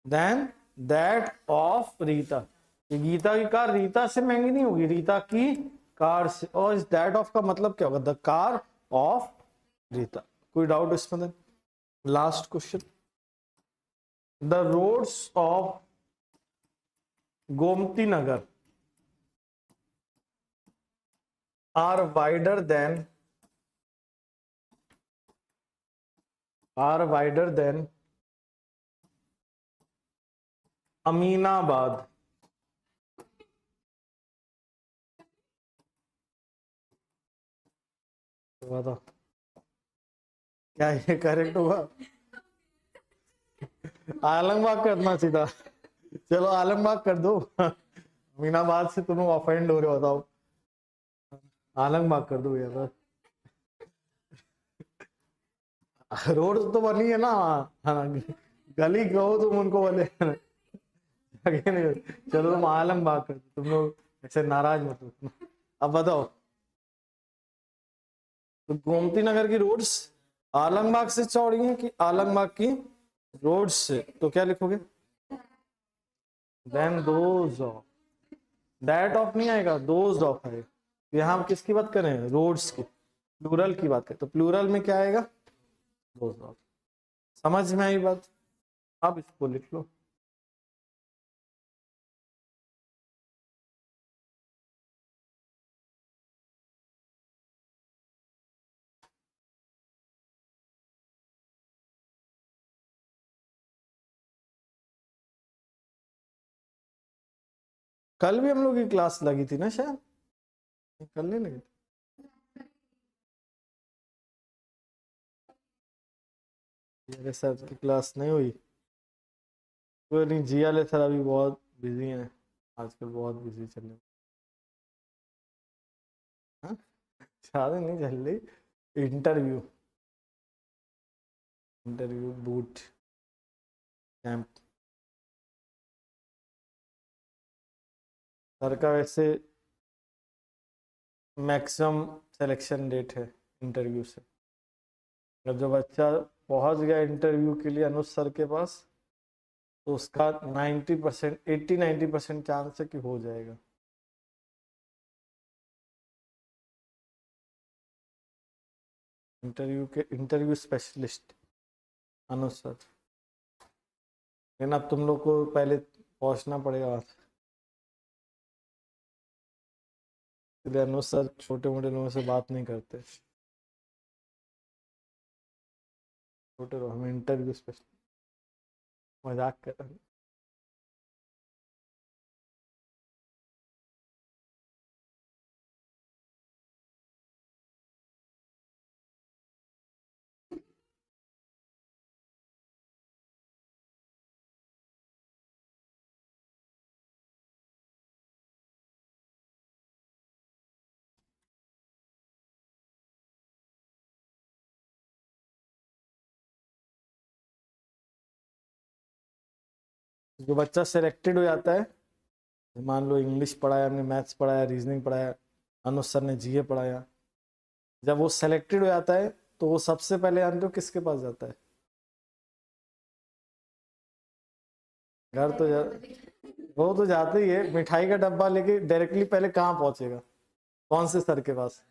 [SPEAKER 1] देन दैट ऑफ रीता। ये गीता की कार रीता से महंगी नहीं होगी, रीता की कार से। और इस दैट ऑफ का मतलब क्या होगा, द कार ऑफ रीता। कोई डाउट इसमें? Last question, the roads of Gomti Nagar are wider than Aminabad. तो बताओ क्या ये करेक्ट होगा? आलमबाग करना सीधा, चलो आलमबाग कर दो, अमीनाबाद से तुम ऑफेंड हो रहे हो, बताओ आलमबाग कर दो यार। रोड तो बनी है ना, हाँ, गली कहो तुम उनको बोले, चलो तुम आलमबाग कर दो, तुम लोग ऐसे नाराज मत हो। अब बताओ, तो गोमती नगर की रोड्स आलमबाग से चौड़ी है कि आलमबाग की रोड से, तो क्या लिखोगे, than those of, that of नहीं आएगा, दोज ऑफ है। यहाँ हम किसकी बात करें, रोड्स की, प्लूरल की बात करें, तो प्लूरल में क्या आएगा, दोज ऑफ। समझ में आई बात? अब इसको लिख लो। कल भी हम लोग की क्लास लगी थी ना शायद, कल नहीं लगी थी? मेरे सर की क्लास नहीं हुई? कोई नहीं, जिया ले सर अभी बहुत बिजी हैं, आजकल बहुत बिजी चल रहे हैं। हाँ? ज्यादा नहीं चल रही, interview interview boot camp. Sir का वैसे मैक्सिमम सिलेक्शन डेट है इंटरव्यू से। जब जो बच्चा पहुंच गया इंटरव्यू के लिए अनुज सर के पास, तो उसका 90% 80-90% चांस है कि हो जाएगा। इंटरव्यू स्पेशलिस्ट अनुज सर। लेकिन अब तुम लोग को पहले पहुंचना पड़ेगा वहाँ से। इसलिए अनुज सर छोटे मोटे लोगों से बात नहीं करते, छोटे लोग, हम इंटरव्यू स्पेशलिस्ट। मजाक कर रहे हैं। जो बच्चा सिलेक्टेड हो जाता है, मान लो इंग्लिश पढ़ाया हमने, मैथ्स पढ़ाया, रीजनिंग पढ़ाया, अनुज सर ने जीए पढ़ाया, जब वो सेलेक्टेड हो जाता है तो वो सबसे पहले जानते हो किसके पास जाता है? घर तो वो तो जाते ही है, मिठाई का डब्बा लेके डायरेक्टली पहले कहाँ पहुंचेगा? कौन से सर के पास?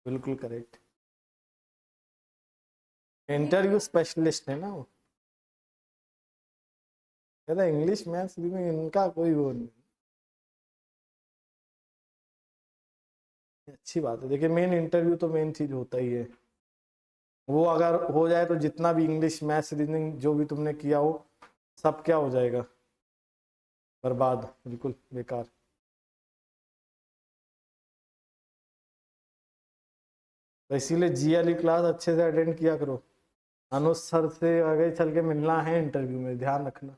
[SPEAKER 1] बिल्कुल करेक्ट, इंटरव्यू स्पेशलिस्ट है ना वो। कहता इंग्लिश मैथ्स में इनका कोई वो नहीं। अच्छी बात है, देखिए मेन इंटरव्यू तो मेन चीज होता ही है। वो अगर हो जाए तो जितना भी इंग्लिश मैथ्स रीजनिंग जो भी तुमने किया हो, सब क्या हो जाएगा? बर्बाद, बिल्कुल बेकार। तो इसीलिए जी वाली क्लास अच्छे से अटेंड किया करो। अनुज सर से आगे चल के मिलना है इंटरव्यू में, ध्यान रखना।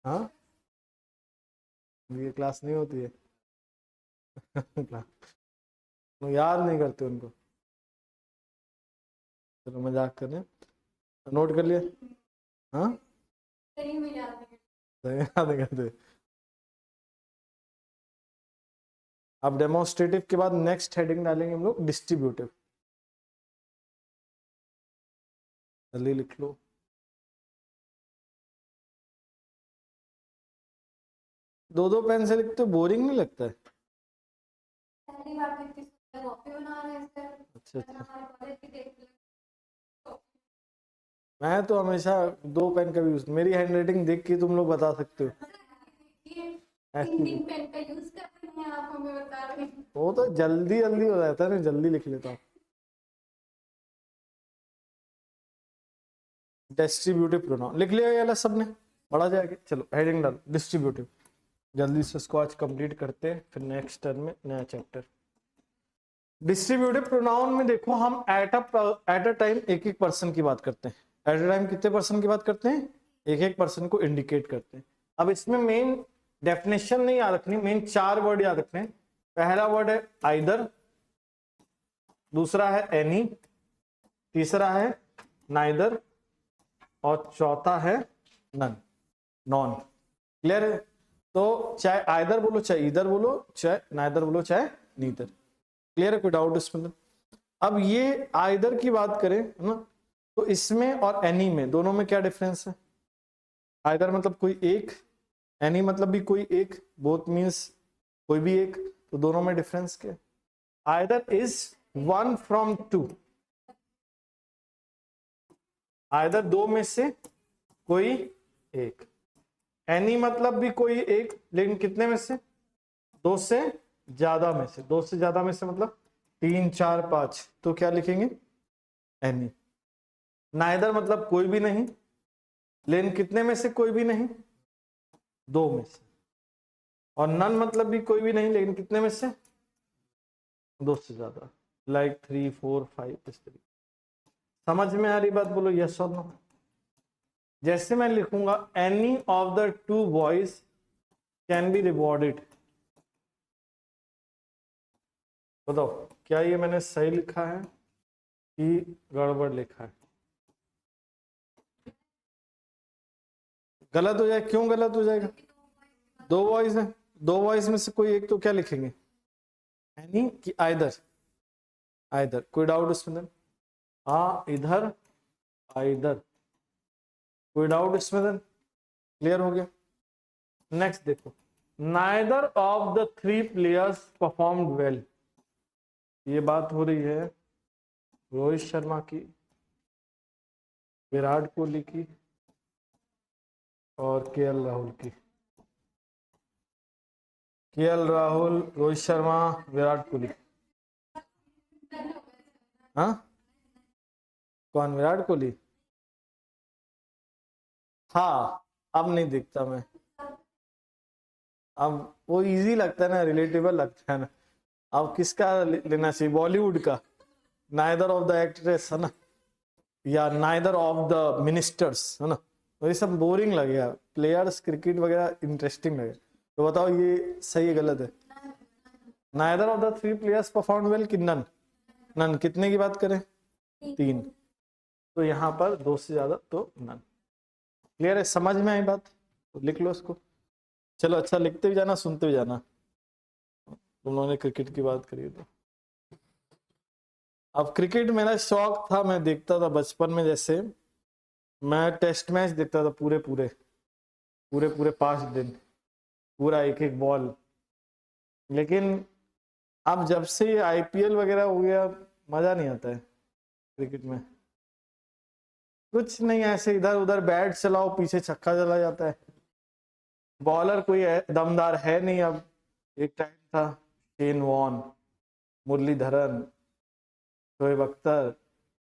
[SPEAKER 1] हाँ, ये क्लास नहीं होती है। वो याद नहीं करते उनको। चलो मजाक कर रहे हैं, नोट कर लिया? हाँ, सही याद नहीं करते। अब डेमोन्स्ट्रेटिव के बाद नेक्स्ट हेडिंग डालेंगे हम लोग डिस्ट्रीब्यूटिव। जल्दी लिख लो। दो दो पेन से लिखते हो, बोरिंग नहीं लगता है?
[SPEAKER 3] पहली बार तो इतनी सुंदर कॉपी बना रहे हैं सर।
[SPEAKER 1] अच्छा अच्छा।
[SPEAKER 3] हमारे कॉलेज की देख लो।
[SPEAKER 1] मैं तो हमेशा दो पेन का यूज, मेरी हैंडराइटिंग देख के तुम लोग बता सकते हो।
[SPEAKER 3] तीन
[SPEAKER 1] ऐसी
[SPEAKER 3] तीन पेन का यूज कर रहे हैं आप, हमें बता रहे हैं।
[SPEAKER 1] वो तो जल्दी जल्दी हो जाता है ना, जल्दी लिख लेता हूँ। डिस्ट्रीब्यूटिव प्रोनाउन लिख लिया ये वाला सबने, पढ़ा जाएगा। चलो हेडिंग डालो डिस्ट्रीब्यूटिव। जल्दी से इसको आज कंप्लीट करते हैं, फिर नेक्स्ट टर्म में नया चैप्टर। डिस्ट्रीब्यूटिव प्रोनाउन में देखो, हम एट अ टाइम एक एक पर्सन की बात करते हैं। एट अ टाइम कितने पर्सन की बात करते हैं? एक एक पर्सन को इंडिकेट करते हैं। अब इसमें मेन डेफिनेशन नहीं याद रखनी, मेन 4 वर्ड याद रखने। पहला वर्ड है आइदर, दूसरा है एनी, तीसरा है नाइदर, और चौथा है नन, नॉन। क्लियर है? तो चाहे आइदर बोलो, चाहे इधर बोलो, चाहे नाइदर बोलो, चाहे नीदर। क्लियर है? कोई डाउट इसमें? अब ये आइदर की बात करें है ना, तो इसमें और एनी में, दोनों में क्या डिफरेंस है? आइदर मतलब कोई एक, एनी मतलब भी कोई एक, बोथ मीन्स कोई भी एक। तो दोनों में डिफरेंस क्या? Either is one from two, either दो में से कोई एक। एनी मतलब भी कोई एक, लेकिन कितने में से? दो से ज्यादा में से। दो से ज्यादा में से मतलब 3 4 5, तो क्या लिखेंगे? एनी। नाइदर मतलब कोई भी नहीं, लेकिन कितने में से कोई भी नहीं? दो में से, और नन मतलब भी कोई भी नहीं, लेकिन कितने में से, दो से ज्यादा, लाइक 3 4 5 इस तरीके। समझ में आ रही बात, बोलो यस और नो। जैसे मैं लिखूंगा any of the two boys can be rewarded, बताओ क्या ये मैंने सही लिखा है कि गड़बड़ लिखा है? गलत हो जाए, क्यों गलत हो जाएगा? दो बॉयज हैं, दो बॉयज में से कोई एक तो क्या लिखेंगे, एनी कि आइदर, आइदर, कोई डाउट इसमें? हाँ इधर आइदर, कोई डाउट इसमें? क्लियर हो गया। नेक्स्ट देखो, neither of the three players performed well, ये बात हो रही है रोहित शर्मा की, विराट कोहली की और केएल राहुल की। केएल राहुल, रोहित शर्मा, विराट कोहली। हाँ कौन, विराट कोहली? हाँ अब नहीं दिखता मैं, अब वो इजी लगता है ना, रिलेटेबल लगता है ना। अब किसका लेना चाहिए, बॉलीवुड का, नाइदर ऑफ द एक्ट्रेस है ना, या नाइदर ऑफ द मिनिस्टर्स है ना, तो ये सब बोरिंग लगेगा, प्लेयर्स क्रिकेट वगैरह इंटरेस्टिंग लगेगा। तो बताओ ये सही है गलत है? Neither of the three players perform well कि नन, नन कितने की बात करें, तीन, तो यहाँ पर दो से ज्यादा तो नन। क्लियर है, समझ में आई बात? तो लिख लो इसको। चलो अच्छा, लिखते भी जाना सुनते भी जाना, तुम लोगों ने क्रिकेट की बात करी तो। अब क्रिकेट मेरा शौक था, मैं देखता था बचपन में, जैसे मैं टेस्ट मैच देखता था पूरे पूरे पूरे पूरे 5 दिन, पूरा एक एक बॉल। लेकिन अब जब से आईपीएल वगैरह हो गया, मजा नहीं आता है क्रिकेट में, कुछ नहीं, ऐसे इधर उधर बैट चलाओ पीछे छक्का चला जाता है, बॉलर कोई दमदार है नहीं अब। एक टाइम था शेन वॉन, मुरलीधरन, शोएब अख्तर,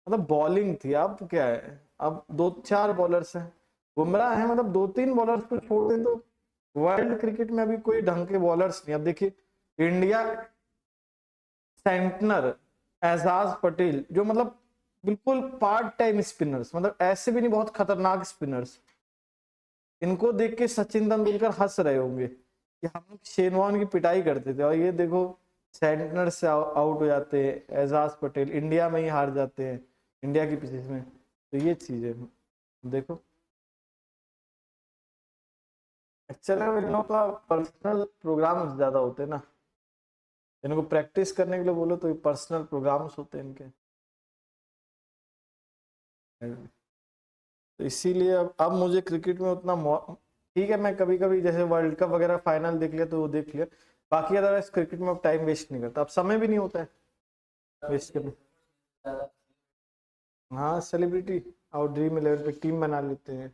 [SPEAKER 1] मतलब बॉलिंग थी। अब क्या है, अब दो चार बॉलर्स हैं, बुमराह है, मतलब दो तीन बॉलर्स को छोड़ दें तो वर्ल्ड क्रिकेट में अभी कोई ढंग के बॉलर्स नहीं। अब देखिए इंडिया, सेंटनर, एजाज पटेल, जो मतलब बिल्कुल पार्ट टाइम स्पिनर्स, मतलब ऐसे भी नहीं बहुत खतरनाक स्पिनर्स, इनको देख के सचिन तेंदुलकर हंस रहे होंगे कि हम लोग शेन वॉर्न की पिटाई करते थे, और ये देखो सेंटनर से आउट हो जाते हैं, एजाज पटेल इंडिया में ही हार जाते हैं, इंडिया की पिचेस में। तो ये चीज है देखो, एक्चुअली इन लोगों का पर्सनल प्रोग्राम ज्यादा होते हैं ना, इनको प्रैक्टिस करने के लिए बोलो तो पर्सनल प्रोग्राम्स होते हैं इनके, तो इसीलिए अब मुझे क्रिकेट में उतना ठीक है, मैं कभी कभी जैसे वर्ल्ड कप वगैरह फाइनल देख लिया तो वो देख लिया, बाकी अदरवाइज क्रिकेट में अब टाइम वेस्ट नहीं करता, अब समय भी नहीं होता है वेस्ट करने। हाँ सेलिब्रिटी, और ड्रीम 11 पे टीम बना लेते हैं,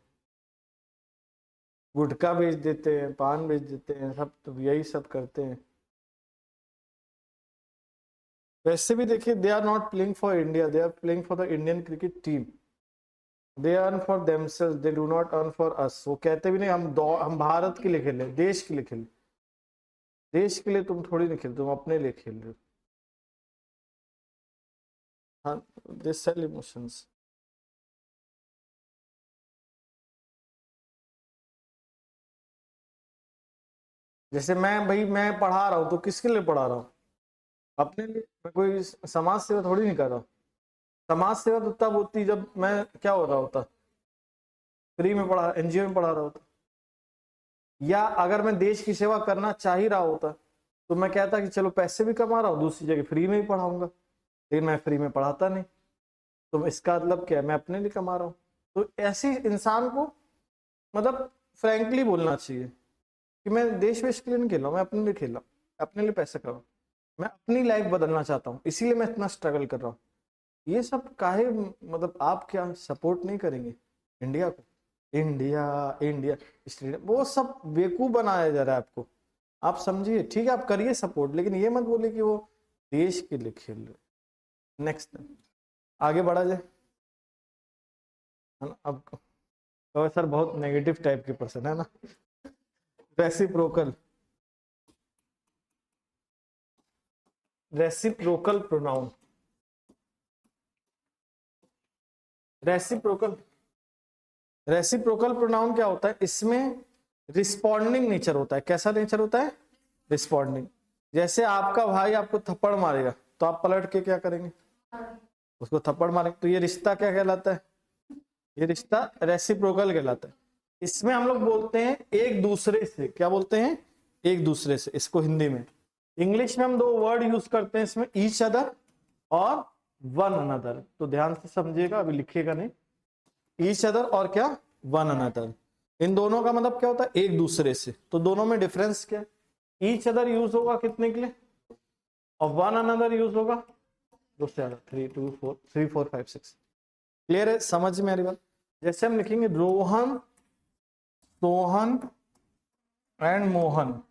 [SPEAKER 1] गुटखा बेच देते हैं, पान बेच देते हैं, सब तो यही सब करते हैं। वैसे भी देखिए, they are not playing for India, they are playing for the Indian cricket team, they earn for themselves, they do not earn for us. वो कहते भी नहीं हम भारत के लिए खेले, देश के लिए खेले, देश के लिए तुम थोड़ी नहीं खेल, तुम अपने लिए खेल रहे हो। हाँ, दे सेल इमोशंस। जैसे मैं भाई, मैं पढ़ा रहा हूँ तो किसके लिए पढ़ा रहा हूँ, अपने लिए। मैं कोई समाज सेवा थोड़ी नहीं कर रहा हूँ, समाज सेवा तो तब होती जब मैं क्या हो रहा होता, फ्री में पढ़ा, एनजीओ में पढ़ा रहा होता, या अगर मैं देश की सेवा करना चाह ही रहा होता तो मैं कहता कि चलो पैसे भी कमा रहा हूँ, दूसरी जगह फ्री में ही पढ़ाऊंगा, लेकिन मैं फ्री में पढ़ाता नहीं, तो इसका मतलब क्या है, मैं अपने लिए कमा रहा हूँ। तो ऐसे इंसान को मतलब फ्रैंकली बोलना चाहिए कि मैं देश वेश के लिए नहीं खेल रहा हूँ, मैं अपने लिए खेल रहा हूँ, अपने लिए पैसा कर रहा हूँ, मैं अपनी लाइफ बदलना चाहता हूँ, इसीलिए मैं इतना स्ट्रगल कर रहा हूँ। ये सब काहे, मतलब आप क्या सपोर्ट नहीं करेंगे इंडिया को? इंडिया, इंडिया स्टेडियम, वो सब बेवकूफ बनाया जा रहा है आपको, आप समझिए, ठीक है आप करिए सपोर्ट, लेकिन ये मत बोले कि वो देश के लिए खेल रहे। नेक्स्ट आगे बढ़ा जाए, है ना? अब तो सर बहुत नेगेटिव टाइप के पर्सन है ना, reciprocal, reciprocal pronoun, reciprocal, reciprocal pronoun क्या होता है? इसमें रिस्पॉन्डिंग नेचर होता है। कैसा नेचर होता है? रिस्पॉन्डिंग। जैसे आपका भाई आपको थप्पड़ मारेगा तो आप पलट के क्या करेंगे? उसको थप्पड़ मारेंगे। तो ये रिश्ता क्या कहलाता है? ये रिश्ता रेसिप्रोकल कहलाता है। इसमें हम लोग बोलते हैं एक दूसरे से। क्या बोलते हैं? एक दूसरे से। इसको हिंदी में, इंग्लिश में हम दो वर्ड यूज करते हैं इसमें, ईच अदर और वन अनदर। तो ध्यान से समझिएगा, अभी लिखिएगा नहीं। ईच अदर और क्या? One another. इन दोनों का मतलब क्या होता है? एक दूसरे से। तो दोनों में डिफरेंस क्या है? ईच अदर यूज होगा कितने के लिए और वन अनदर यूज होगा दो से ज्यादा, 3 4 5 6। क्लियर है? समझ में आ रही बात? जैसे हम लिखेंगे Rohan, Sohan and Mohan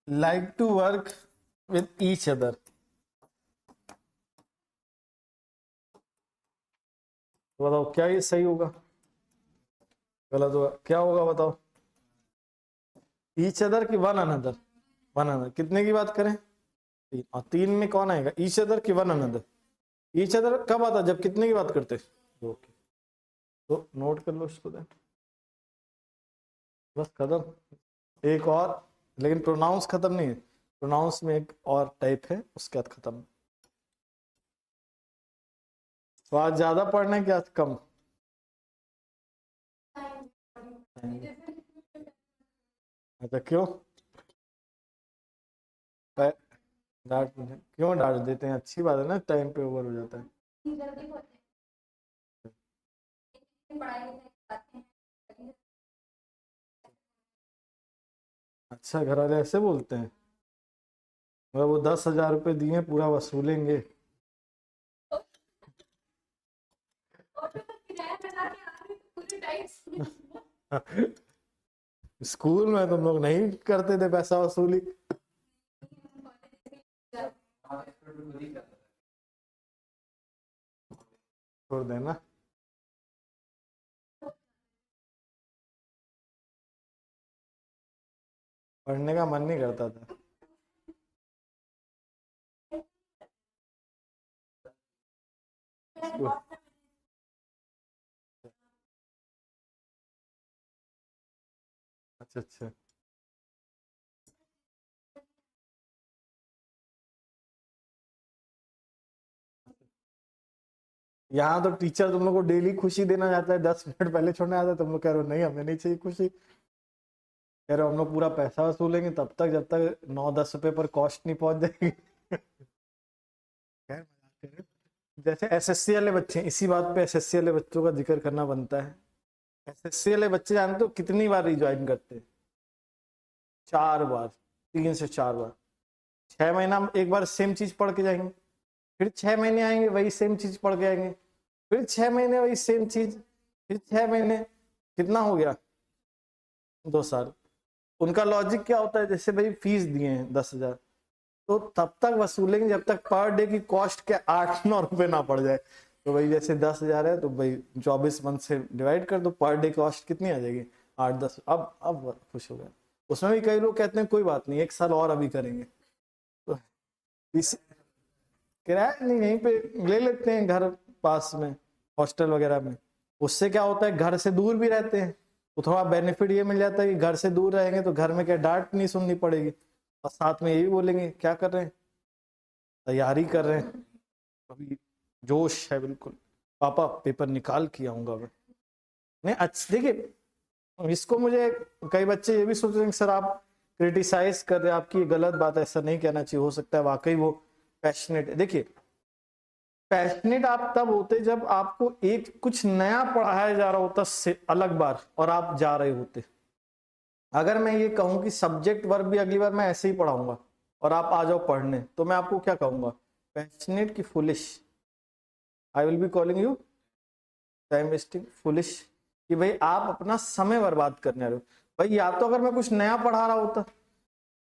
[SPEAKER 1] like to work with each other। तो बताओ क्या ये सही होगा? गलत होगा? क्या होगा बताओ? ईच अदर की वन अनदर? One another. कितने की बात करें? तीन। और तीन में कौन आएगा? ईच अदर की वन अनदर? ईच अदर कब आता? जब कितने की बात करते? दो की। तो नोट कर लो इसको दे। बस खत्म। एक और, लेकिन प्रोनाउंस खत्म नहीं है। प्रोनाउंस में एक और टाइप है, उसके बाद खत्म। तो आज ज्यादा पढ़ना है क्या कम? अच्छा क्यों? डांट क्यों डांट देते हैं? अच्छी बात है ना, टाइम पे ओवर हो जाता है। अच्छा, घर वाले ऐसे बोलते हैं? मतलब वो 10,000 रुपये दिए, पूरा वसूलेंगे। स्कूल में तुम लोग नहीं करते थे पैसा वसूली? छोड़ देना। पढ़ने का मन नहीं करता था। अच्छा अच्छा। यहाँ तो टीचर तुम लोग को डेली खुशी देना चाहता है, 10 मिनट पहले छोड़ने आता है, तुम लोग कह रहे हो नहीं हमें नहीं चाहिए खुशी। कह रहे हो हम लोग पूरा पैसा वसूलेंगे तब तक जब तक 9-10 रुपए पर कॉस्ट नहीं पहुंच जाएगी। खैर, मजाक कर रहे हो। जैसे एसएससी वाले बच्चे, इसी बात पे एसएससी वाले बच्चों का जिक्र करना बनता है। एसएससी वाले बच्चे जानते हो कितनी बार रिज्वाइन करते हैं? 4 बार। 3 से 4 बार। 6 महीना हम एक बार सेम चीज पढ़ के जाएंगे, फिर 6 महीने आएंगे वही सेम चीज पढ़ के आएंगे, फिर 6 महीने वही सेम चीज, फिर 6 महीने। कितना हो गया? 2 साल। उनका लॉजिक क्या होता है? जैसे भाई फीस दिए हैं 10,000, तो तब तक वसूलेंगे जब तक पर डे की कॉस्ट के 8-9 रुपए ना पड़ जाए। तो भाई जैसे 10,000 है तो भाई 24 मंथ से डिवाइड कर दो, पर डे कॉस्ट कितनी आ जाएगी? 8-10। अब खुश हो गया। उसमें भी कई लोग कहते हैं कोई बात नहीं, 1 साल और अभी करेंगे। तो इस किराया नहीं, यहीं पे ले लेते हैं घर पास में, हॉस्टल वगैरह में। उससे क्या होता है, घर से दूर भी रहते हैं तो थोड़ा बेनिफिट ये मिल जाता है कि घर से दूर रहेंगे तो घर में क्या डांट नहीं सुननी पड़ेगी, और साथ में ये भी बोलेंगे क्या कर रहे हैं, तैयारी कर रहे हैं, अभी जोश है बिल्कुल, पापा पेपर निकाल के आऊंगा मैं। नहीं अच्छा, देखिए इसको मुझे कई बच्चे ये भी सोच रहे हैं सर आप क्रिटिसाइज कर रहे हैं, आपकी गलत बात है, ऐसा नहीं कहना चाहिए। हो सकता है वाकई वो पैशनेट है। देखिए पैशनेट आप तब होते जब आपको एक कुछ नया पढ़ाया जा रहा होता से अलग बार, और आप जा रहे होते। अगर मैं ये कहूं कि सब्जेक्ट वर्ब भी अगली बार मैं ऐसे ही पढ़ाऊंगा और आप आ जाओ पढ़ने, तो मैं आपको क्या कहूंगा? पैशनेट की foolish. I will be calling you time wasting foolish, कि भाई आप अपना समय बर्बाद करने आ रहे हो। भाई या तो अगर मैं कुछ नया पढ़ा रहा होता,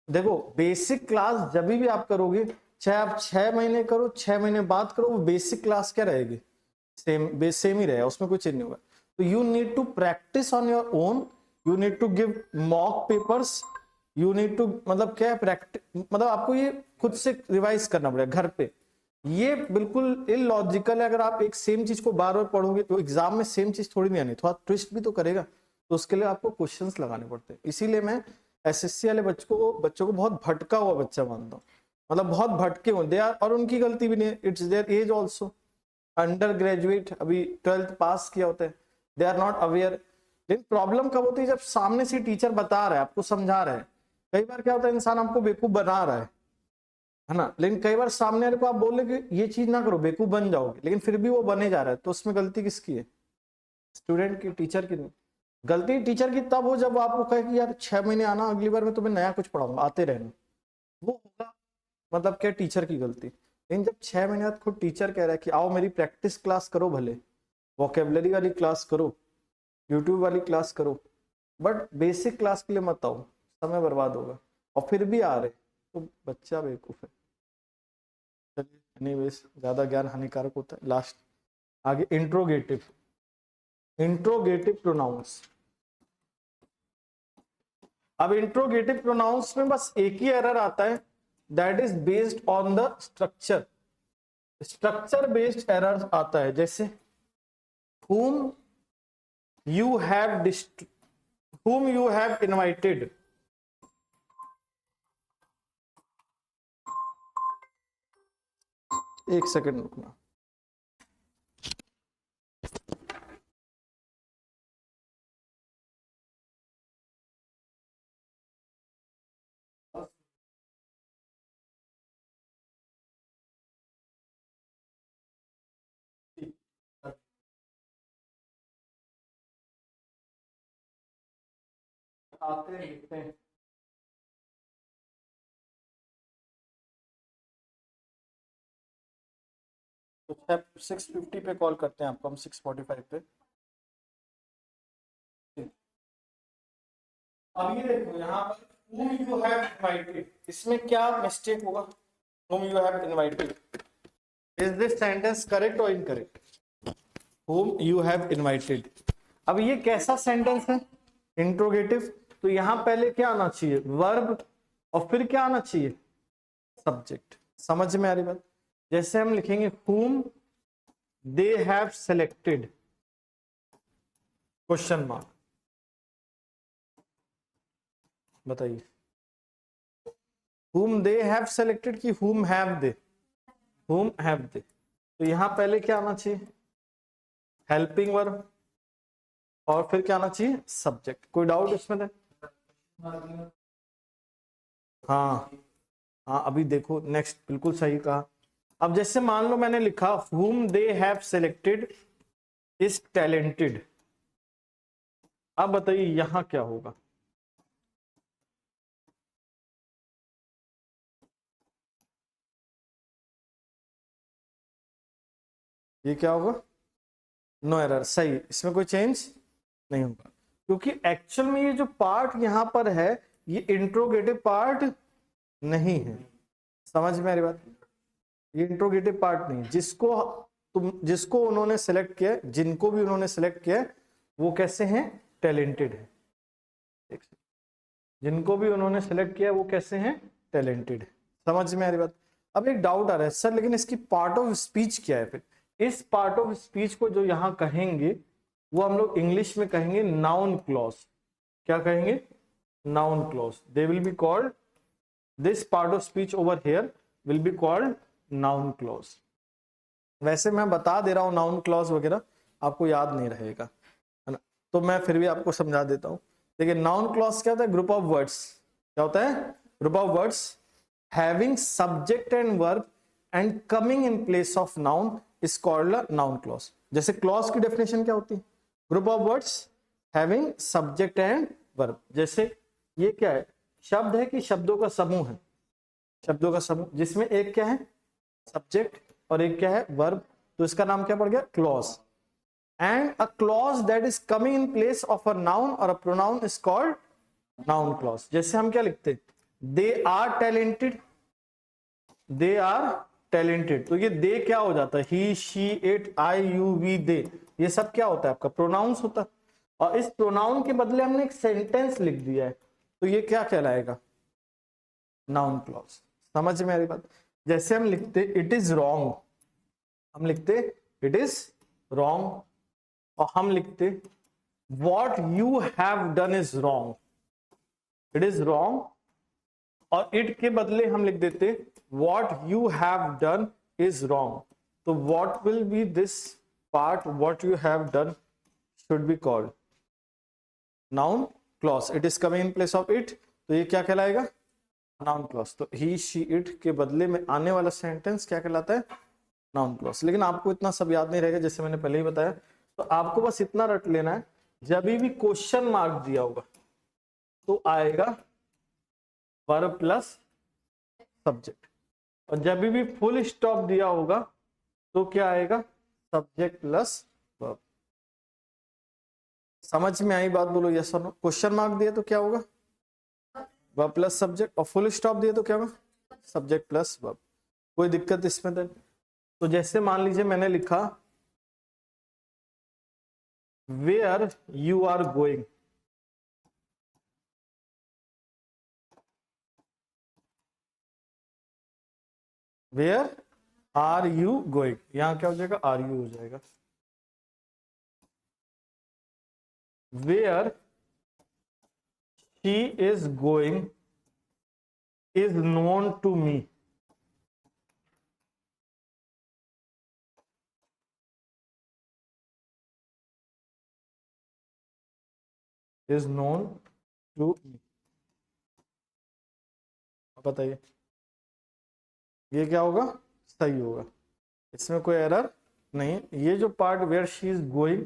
[SPEAKER 1] देखो बेसिक क्लास जब भी आप करोगे, चाहे आप 6 महीने करो 6 महीने बाद करो, वो बेसिक क्लास क्या रहेगी? सेम ही रहेगा, उसमें कुछ चेंज नहीं होगा। तो you need to practice on your own, you need to give mock papers, you need to, मतलब क्या है प्रैक्टिस, मतलब आपको ये खुद से रिवाइज करना पड़ेगा घर पे। ये बिल्कुल इलॉजिकल है, अगर आप एक सेम चीज को बार बार पढ़ोगे तो एग्जाम में सेम चीज थोड़ी नहीं आनी, थोड़ा ट्विस्ट भी तो करेगा, तो उसके लिए आपको क्वेश्चंस लगाने पड़ते हैं। इसीलिए मैं एसएससी वाले बच्चों को बहुत भटका हुआ बच्चा मानता हूँ, मतलब बहुत भटके हुए दे आर, और उनकी गलती भी नहीं है, it's there as also, undergraduate अभी 12th पास किया होता है, दे आर नॉट अवेयर। लेकिन प्रॉब्लम कब होती है, जब सामने से टीचर बता रहा है, आपको समझा रहा है। कई बार क्या होता है, इंसान आपको बेवकूफ बना रहा है ना, लेकिन कई बार सामने वाले को आप बोल रहे कि ये चीज ना करो, बेवकूफ बन जाओगे, लेकिन फिर भी वो बने जा रहा है, तो उसमें गलती किसकी है? स्टूडेंट की, टीचर की नहीं। गलती टीचर की तब हो जब वो आपको कहे कि यार 6 महीने आना, अगली बार मैं तुम्हें नया कुछ पढ़ाऊंगा, आते रहना, वो होगा मतलब क्या, टीचर की गलती। लेकिन जब 6 महीने बाद खुद टीचर कह रहा है कि आओ मेरी प्रैक्टिस क्लास करो, भले वोकेबलरी वाली क्लास करो, यूट्यूब वाली क्लास करो, बट बेसिक क्लास के लिए मत आओ, समय बर्बाद होगा, और फिर भी आ रहे, तो बच्चा बेवकूफ है। चलिए एनीवेज, ज्यादा ज्ञान हानिकारक होता है। लास्ट आगे इंट्रोगेटिव प्रोनाउंस। अब इंट्रोगेटिव प्रोनाउंस में बस एक ही एरर आता है, that is based on the structure based error आता है, जैसे whom you have invited, एक सेकंड रुकना। आते हैं, लिखते हैं। तो 6:50 पे कॉल करते हैं आपको हम, 6:45 पे। अब ये देखो यहाँ पर whom you have invited, इसमें क्या मिस्टेक होगा? whom you have invited, is this sentence correct or incorrect? whom you have invited, अब ये कैसा सेंटेंस है? इंट्रोगेटिव। तो यहां पहले क्या आना चाहिए? वर्ब, और फिर क्या आना चाहिए? सब्जेक्ट। समझ में आ रही बात? जैसे हम लिखेंगे whom they have selected, question mark, बताइए whom they have selected कि whom have they? whom have they, तो यहां पहले क्या आना चाहिए? हेल्पिंग वर्ब, और फिर क्या आना चाहिए? सब्जेक्ट। कोई डाउट इसमें है? हाँ हाँ, अभी देखो नेक्स्ट, बिल्कुल सही कहा। अब जैसे मान लो मैंने लिखा whom they have selected is talented, अब बताइए यहां क्या होगा? ये क्या होगा? नो एरर, सही, इसमें कोई चेंज नहीं होगा, क्योंकि एक्चुअल में ये जो पार्ट यहां पर है ये इंट्रोगेटिव पार्ट नहीं है। समझ में आ रही बात? ये इंट्रोगेटिव पार्ट नहीं, जिसको उन्होंने सेलेक्ट किया, जिनको भी उन्होंने सेलेक्ट किया, वो कैसे हैं? टैलेंटेड है। जिनको भी उन्होंने सेलेक्ट किया वो कैसे हैं? टैलेंटेड है। समझ में आ रही बात? अब एक डाउट आ रहा है, सर लेकिन इसकी पार्ट ऑफ स्पीच क्या है? फिर इस पार्ट ऑफ स्पीच को जो यहां कहेंगे वो हम लोग इंग्लिश में कहेंगे नाउन क्लॉज। क्या कहेंगे? Noun clause. They will be called, this part of speech over here will be called noun clause. वैसे मैं बता दे रहा हूं, नाउन क्लॉज वगैरह आपको याद नहीं रहेगा, है ना, तो मैं फिर भी आपको समझा देता हूं। देखिए नाउन क्लॉज क्या होता है? Group of words. क्या होता है? Group of words having subject and verb and coming in place of noun is called a noun clause. जैसे क्लॉज की डेफिनेशन क्या होती है? Group of words having subject and verb. जैसे ये क्या है? शब्द है कि शब्दों का समूह है? शब्दों का समूह, जिसमें एक क्या है? सब्जेक्ट, और एक क्या है? वर्ब। तो इसका नाम क्या पड़ गया? Clause. And a clause that is coming in place of a noun और a pronoun is called noun clause. जैसे हम क्या लिखते हैं? They are talented, they are talented, तो ये दे क्या हो जाता है, he she it I you we they, ये सब क्या होता है आपका प्रोनाउंस होता है। और इस प्रोनाउन के बदले हमने एक सेंटेंस लिख दिया है, तो ये क्या कहलाएगा, नाउन क्लॉज। समझ में आ रही बात। जैसे हम लिखते इट इज रॉन्ग, हम लिखते इट इज रॉन्ग, और हम लिखते what you have done is wrong, it is wrong, और इट के बदले हम लिख देते what you have done is wrong. तो what will be this part, what you have done should be called noun clause, it is coming in place of it, तो ये क्या कहलाएगा, नाउन क्लॉज। तो ही शी इट के बदले में आने वाला सेंटेंस क्या कहलाता है, नाउन क्लॉज। लेकिन आपको इतना सब याद नहीं रहेगा, जैसे मैंने पहले ही बताया, तो आपको बस इतना रट लेना है, जब भी क्वेश्चन मार्क दिया होगा तो आएगा वर्ब प्लस सब्जेक्ट, और जब भी फुल स्टॉप दिया होगा तो क्या आएगा, सब्जेक्ट प्लस वर्ब। समझ में आई बात, बोलो यस और नो। क्वेश्चन मार्क दिया तो क्या होगा, वर्ब प्लस सब्जेक्ट, और फुल स्टॉप दिया तो क्या होगा, सब्जेक्ट प्लस वर्ब। कोई दिक्कत इसमें देन? तो जैसे मान लीजिए मैंने लिखा where you are going, where are you going, यहां क्या हो जाएगा, आर यू हो जाएगा। Where she is going is known to me, is known to me. बताइए ये क्या होगा, सही होगा, इसमें कोई एरर नहीं। ये जो part where she is going,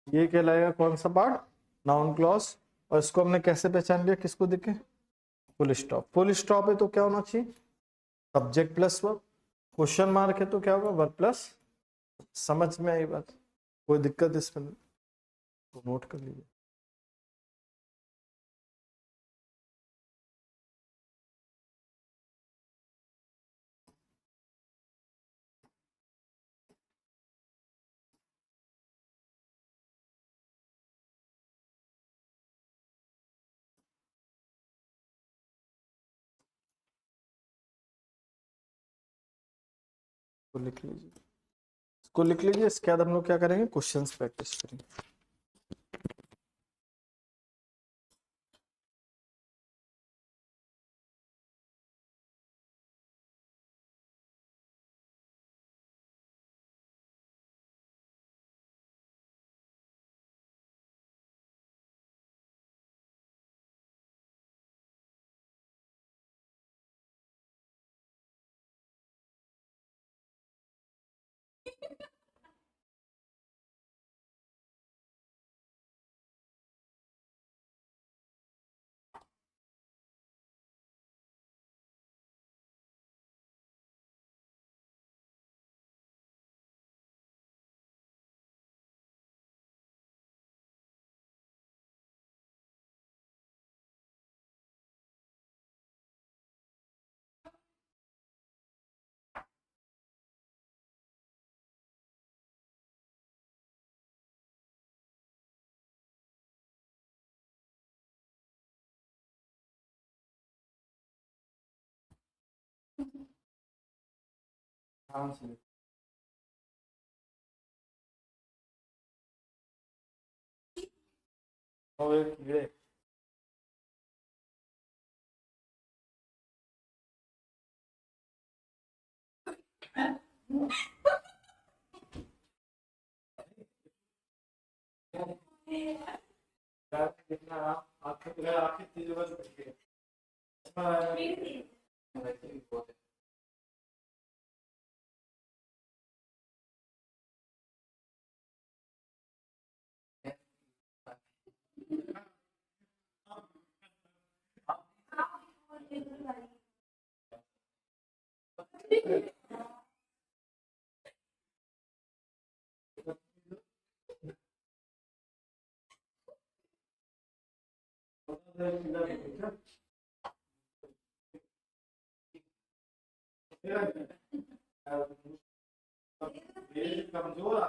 [SPEAKER 1] ये कहलाएगा कौन सा पार्ट, नाउन क्लॉज। और इसको हमने कैसे पहचान लिया, किसको देखे, फुल स्टॉप। फुल स्टॉप है तो क्या होना चाहिए, subject plus verb. Question mark है तो क्या होगा, वर्ब प्लस। समझ में आई बात, कोई दिक्कत इसमें नहीं? तो नोट कर लीजिए। तो लिख लीजिए, इसको लिख लीजिए। इसके बाद हम लोग क्या करेंगे, क्वेश्चंस प्रैक्टिस करेंगे। हाँ सर। और एक कीड़े, कितना आपके आपकी चीजों का कमजोर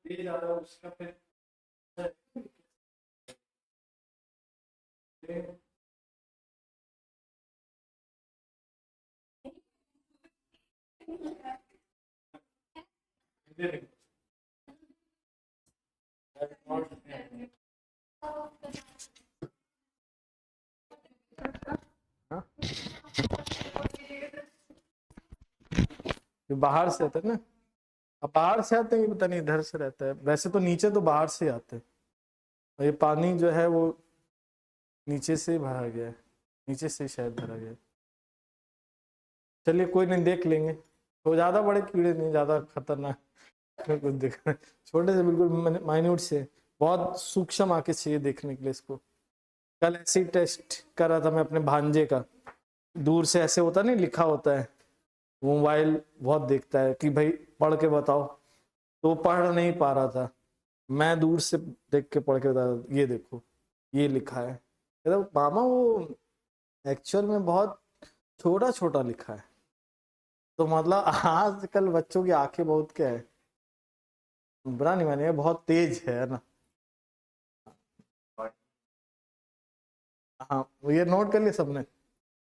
[SPEAKER 1] दे जा रहा है उसका फिर जो बाहर से आता है ना, अब बाहर से आते हैं कि पता नहीं इधर से रहता है, वैसे तो नीचे तो बाहर से आते हैं, और ये पानी जो है वो नीचे से भरा गया है, नीचे से शायद भरा गया है। चलिए कोई नहीं, देख लेंगे। तो ज्यादा बड़े कीड़े नहीं, ज्यादा खतरनाक कुछ दिख रहा है, छोटे से बिल्कुल माइन्यूट से, बहुत सूक्ष्म आंखें चाहिए देखने के लिए इसको। कल ऐसे ही टेस्ट कर रहा था मैं अपने भांजे का, दूर से ऐसे होता नहीं, लिखा होता है, वो मोबाइल बहुत देखता है कि भाई पढ़ के बताओ, तो वो पढ़ नहीं पा रहा था, मैं दूर से देख के पढ़ के बता रहा था, ये देखो ये लिखा है। तो मामा वो एक्चुअल में बहुत छोटा छोटा लिखा है। तो मतलब आजकल बच्चों की आंखें बहुत क्या है, बुरा नहीं मानिए, बहुत तेज है ना। हाँ वो ये नोट कर लिया सबने,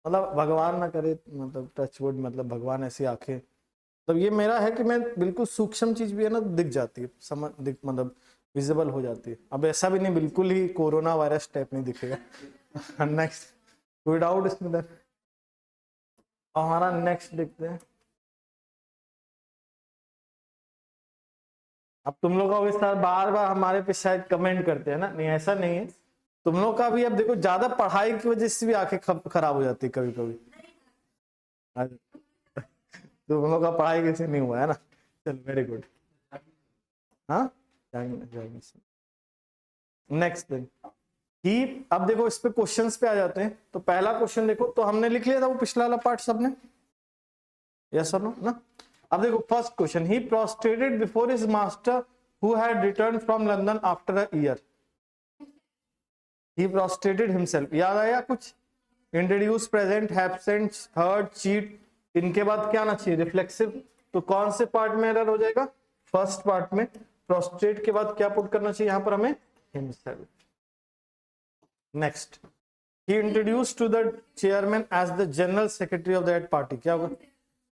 [SPEAKER 1] मतलब भगवान ना करे, मतलब टच वुड, मतलब भगवान ऐसी आंखें, मतलब ये मेरा है कि मैं बिल्कुल सूक्ष्म चीज भी है ना दिख जाती है, समझ दिख, मतलब विजिबल हो जाती है। अब ऐसा भी नहीं बिल्कुल ही कोरोना वायरस टाइप नहीं दिखेगा। नेक्स्ट, कोई डाउट इसमें then? हमारा नेक्स्ट देखते हैं। अब तुम लोग का भी सर बार बार हमारे पे शायद कमेंट करते हैं ना, नहीं ऐसा नहीं है, तुम लोग का भी अब देखो ज्यादा पढ़ाई की वजह से भी आंखें खराब हो जाती है कभी कभी। तुम लोग का पढ़ाई कैसे नहीं हुआ है ना, चलो वेरी गुड। हाँ जाएंगे। नेक्स्ट दिन ही, अब देखो इस पे क्वेश्चंस पे आ जाते हैं। तो पहला क्वेश्चन देखो, तो हमने लिख लिया था वो पिछला वाला पार्ट सबने, यस और नो ना। अब देखो first question, he prostrated before his master who had return from London after a year. He prostrated himself, याद आया कुछ? Introduce, present, absent, third, cheat, इनके बाद क्या आना चाहिए? रिफ्लेक्सिव। तो कौन से पार्ट में एरर हो जाएगा? फर्स्ट पार्ट में। प्रोस्ट्रेट के बाद क्या पुट करना चाहिए यहां पर हमें? Himself. Next, he introduced to the chairman as the general secretary of that party, क्या होगा?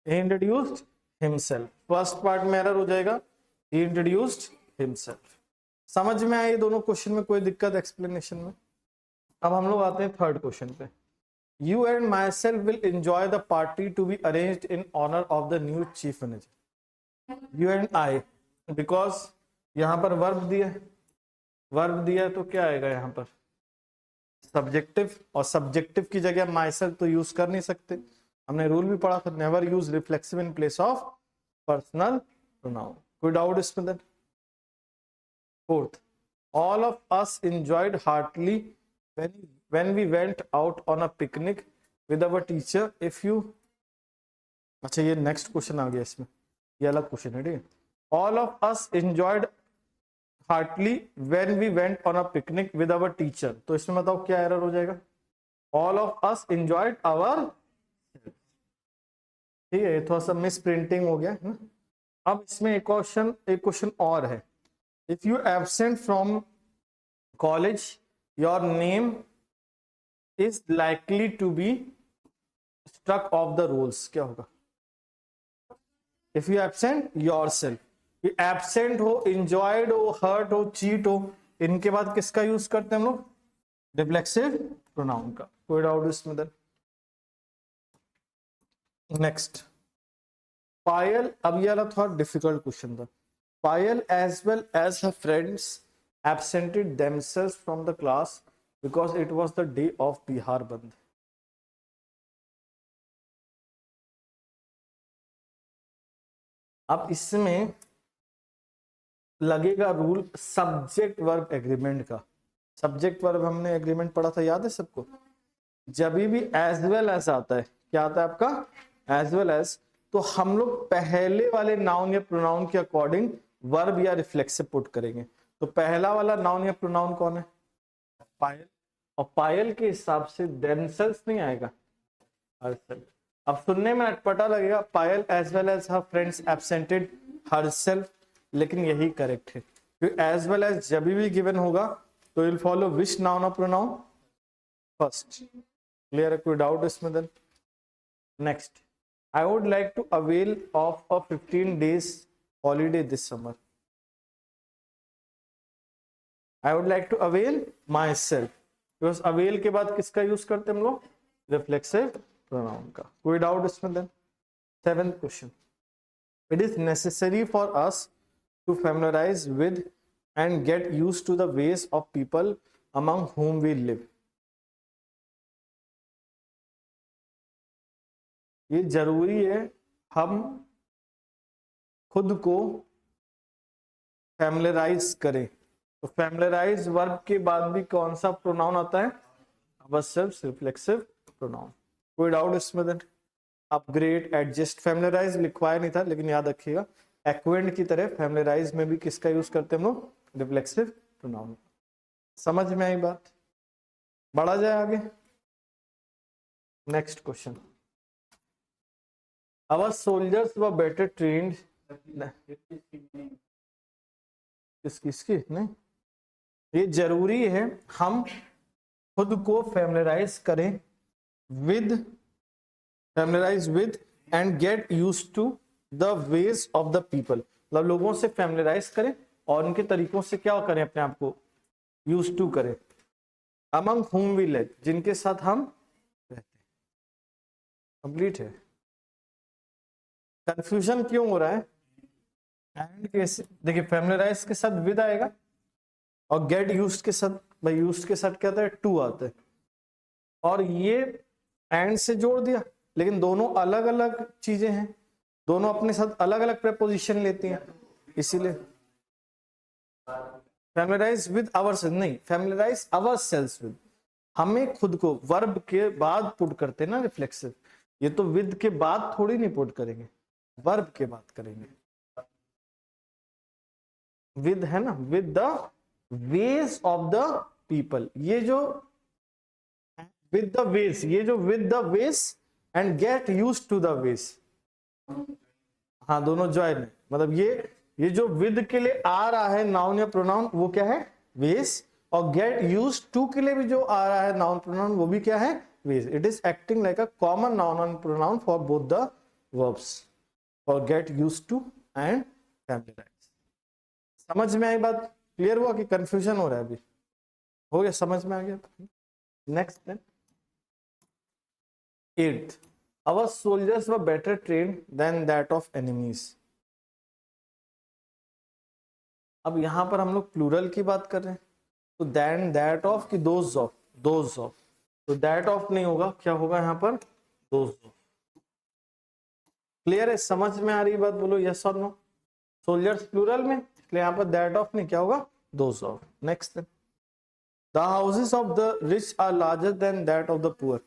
[SPEAKER 1] he introduced himself, first part में एरर हो जाएगा, he introduced himself। समझ में आए दोनों क्वेश्चन में, कोई दिक्कत एक्सप्लेनेशन में? अब हम लोग आते हैं थर्ड क्वेश्चन पे। You and myself will enjoy the party to be arranged in honor of the new chief manager। You and I, because यहां पर वर्ब दिया, वर्ब दिया तो क्या आएगा यहां पर? सब्जेक्टिव, और सब्जेक्टिव की जगह माइसेल्फ तो यूज कर नहीं सकते, हमने रूल भी पढ़ा था, never use reflexive in place of personal pronoun. कोई डाउट इसमें then? Fourth, all of us enjoyed heartily when we went out on a picnic with our teacher। if you, अच्छा ये नेक्स्ट क्वेश्चन आ गया इसमें, ये अलग क्वेश्चन है, ठीक है। All of us enjoyed heartily when we went on a picnic with our teacher, तो इसमें बताओ क्या एरर हो जाएगा? All of us enjoyed our, ठीक है, ये थोड़ा सा मिस प्रिंटिंग हो गया है ना। अब इसमें एक क्वेश्चन और है, if you absent from college your name is likely to be struck off the rolls, क्या होगा? If you absent yourself, absent हो, इंजॉयड हो, हर्ट हो, चीट हो, इनके बाद किसका यूज करते हैं हम लोग? रिफ्लेक्सिव प्रोनाउन का। कोई डाउट इसमें? नेक्स्ट, पायल, अब ये वाला थोड़ा डिफिकल्ट क्वेश्चन था। Payal as well as her friends absented themselves from the class because it was the day of Bihar बंद। अब इसमें लगेगा रूल सब्जेक्ट वर्ब एग्रीमेंट का। सब्जेक्ट वर्ब हमने एग्रीमेंट पढ़ा था, याद है सबको? जब भी एज वेल एज आता है, क्या आता है आपका? एज वेल एज, तो हम लोग पहले वाले नाउन या प्रोनाउन के अकॉर्डिंग वर्ब या रिफ्लेक्सिव पुट करेंगे। तो पहला वाला नाउन या प्रोनाउन कौन है? पायल। और पायल के हिसाब से देमसेल्व्स नहीं आएगा, हरसेल्फ। अब सुनने में अटपटा लगेगा, Payal as well as her friends absented herself, लेकिन यही करेक्ट है, क्योंकि एज वेल एज जब भी गिवन होगा तो विल फॉलो विच नाउन और प्रोनाउन? फर्स्ट। क्लियर है? कोई डाउट इसमें? Then next, I would like to avail of a 15 days holiday this summer. I would like to avail myself, because avail के बाद किसका use करते हैं हम लोग? रिफ्लेक्सिव प्रोनाउन का। कोई डाउट इसमें? Then 7th question, it is necessary for us to familiarize with and get used to the ways of people among whom we live. ये जरूरी है हम खुद को फैमिलराइज करें। तो फैमिलराइज वर्ब के बाद भी कौन सा प्रोनाउन आता है? Ourself reflexive pronoun. कोई डाउट इसमें? देन अपग्रेड, एडजस्ट, फैमिलराइज लिखवाया नहीं था, लेकिन याद रखिएगा एक्वेंट की तरह फैमिलराइज में भी किसका यूज करते हैं हम लोग? Reflexive pronoun. समझ में आई बात? बढ़ा जाए आगे। Next question, our soldiers were better trained. किसकी नहीं, ये जरूरी है हम खुद को फैमिलराइज करें with and get used to the ways of the people. मतलब लोगों से फैमिलराइज करें और उनके तरीकों से क्या करें? अपने आप को यूज टू करें। अमंग whom we live, जिनके साथ हम रहते हैं। कंप्लीट है। कंफ्यूजन क्यों हो रहा है? एंड कैसे? देखिए फैमिलराइज के साथ विद आएगा और गेट यूज्ड के साथ, भाई यूज्ड के साथ क्या आता है? टू आता है, और ये एंड से जोड़ दिया, लेकिन दोनों अलग अलग चीजें हैं, दोनों अपने साथ अलग अलग प्रेपोजिशन लेती हैं, इसीलिए फैमिलराइज विद आवरसेल्फ नहीं, फैमिलराइज आवरसेल्व्स विद। हमें खुद को वर्ब के बाद पुट करते हैं ना रिफ्लेक्सिव, ये तो विद के बाद थोड़ी नहीं पुट करेंगे, वर्ब के बाद करेंगे। विद है ना, with the ways of the people, ये जो विद द वेज, ये जो with the ways and get used to the ways, हाँ दोनों ज्वाइन है। मतलब ये जो विद के लिए आ रहा है नाउन या प्रोनाउन, वो क्या है? वेज। और गेट यूज्ड टू के लिए भी जो आ रहा है नाउन प्रोनाउन, वो भी क्या है? वेज। It is acting like a common noun and pronoun for both the verbs, for get used to and familiarise. समझ में आई बात? क्लियर हुआ कि कंफ्यूजन हो रहा है? अभी हो गया, समझ में आ गया? Next then 8th, our soldiers were better trained than that of enemies. अब यहां पर हम लोग प्लूरल की बात कर रहे हैं, तो देन दैट ऑफ की दोज ऑफ, तो दैट ऑफ नहीं होगा, क्या होगा यहाँ पर? Those of. क्लियर है? समझ में आ रही बात? बोलो यस और नो। सोल्जर्स प्लूरल में, इसलिए यहाँ पर दैट ऑफ नहीं, क्या होगा? Those of. Next, the houses of the rich are larger than that of the poor.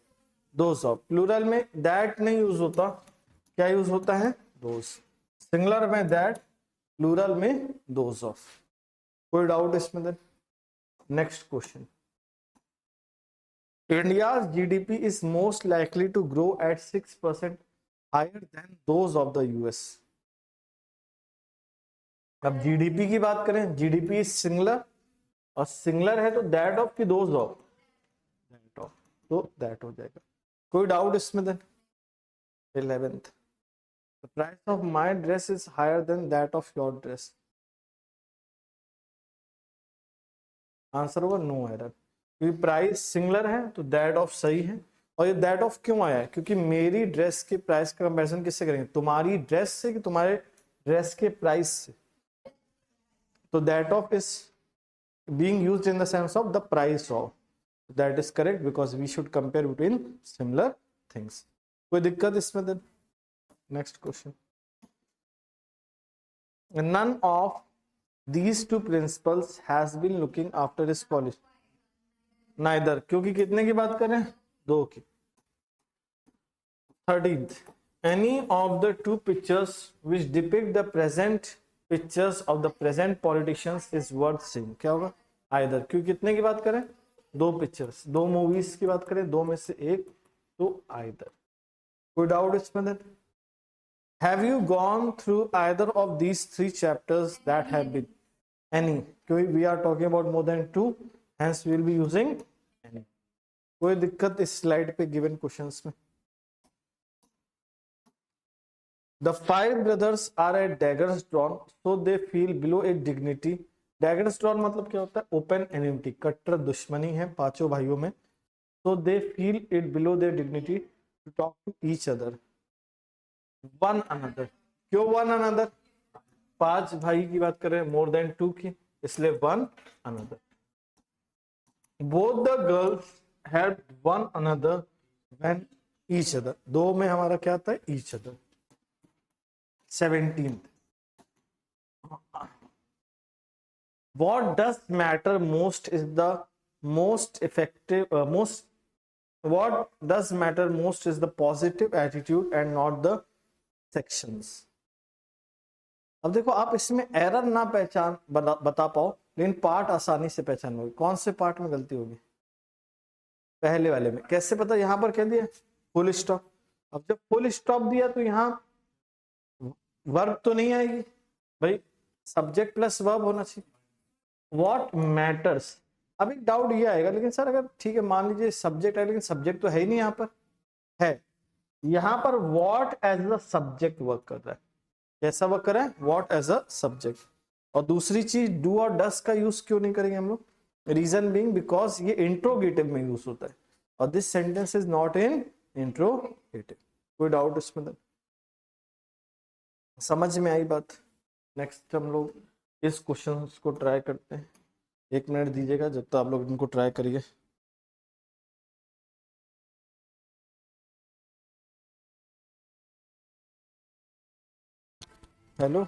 [SPEAKER 1] Those of. Plural में दैट नहीं यूज होता, क्या यूज होता है? दोज। सिंगुलर में दैट, प्लूरल में दोज ऑफ। कोई डाउट इसमें? Then next question, India's GDP is most likely to grow at 6% higher than those of the US. अब जीडीपी की बात करें, जीडीपी इज सिंगुलर, और सिंगुलर है तो दैट ऑफ की दोज ऑफ, दैट ऑफ, तो दैट हो जाएगा। कोई डाउट इसमें? Then 11th, the price of my dress is higher than that of your dress. Answer होगा नो एरर, क्योंकि प्राइस सिंगुलर है तो दैट ऑफ सही है। और ये दैट ऑफ क्यों आया है? क्योंकि मेरी ड्रेस के प्राइस का कंपैरिजन किससे करेंगे? तुम्हारी ड्रेस से कि तुम्हारे ड्रेस के प्राइस से। तो that of is being used in the sense of the price of, that is correct because we should compare between similar things. कोई दिक्कत इसमें? Then next question, none of these two principals has been looking after his college. Neither, क्योंकि कितने की बात करें, दो की. 13th, any of the two pictures which depict the present pictures of the present politicians is worth seeing. क्या होगा, either, क्योंकि कितने की बात करें, दो पिक्चर्स, दो मूवीज की बात करें, दो में से एक, तो either. कोई डाउट इसमें? Then have you gone through either of these three chapters that have been any, क्योंकि we are talking about more than two, hence we will be using any. कोई दिक्कत इस स्लाइड पे गिवन क्वेश्चंस में? The five brothers are at daggers drawn, so they feel below a dignity. Daggers drawn मतलब क्या होता है, open एनिमिटी, कट्टर दुश्मनी है पांचों भाइयों में. So they feel it below their dignity to talk to each other. One another. क्यों one another? पांच भाई की बात करें, more than two की, इसलिए one another. Both the girls had one another when each other. दो में हमारा क्या आता है, each other. 17th. What does matter most is the most effective what does matter most is the positive attitude and not the sections. अब देखो, आप इसमें एरर ना पहचान बता पाओ, लेकिन पार्ट आसानी से पहचान होगी. कौन से पार्ट में गलती होगी? पहले वाले में. कैसे पता? यहां पर कह दिया फुल स्टॉप. अब जब फुल स्टॉप दिया तो यहां वर्ब तो नहीं आएगी भाई, सब्जेक्ट प्लस वर्ब होना चाहिए. व्हाट मैटर्स, अब एक डाउट ये आएगा, लेकिन सर अगर ठीक है मान लीजिए सब्जेक्ट है, लेकिन सब्जेक्ट तो है ही नहीं, यहाँ पर है, यहाँ पर what as a subject work कर रहा है. कैसा वर्क कर रहा है? What as a subject. और दूसरी चीज, डू और डस का यूज क्यों नहीं करेंगे हम लोग? रीजन बीइंग बिकॉज ये इंट्रोगेटिव में यूज होता है, और this sentence is not in interrogative. कोई डाउट इसमें? समझ में आई बात? नेक्स्ट हम लोग इस क्वेश्चन को ट्राई करते हैं. 1 मिनट दीजिएगा जब तक आप लोग इनको ट्राई करिए. हेलो,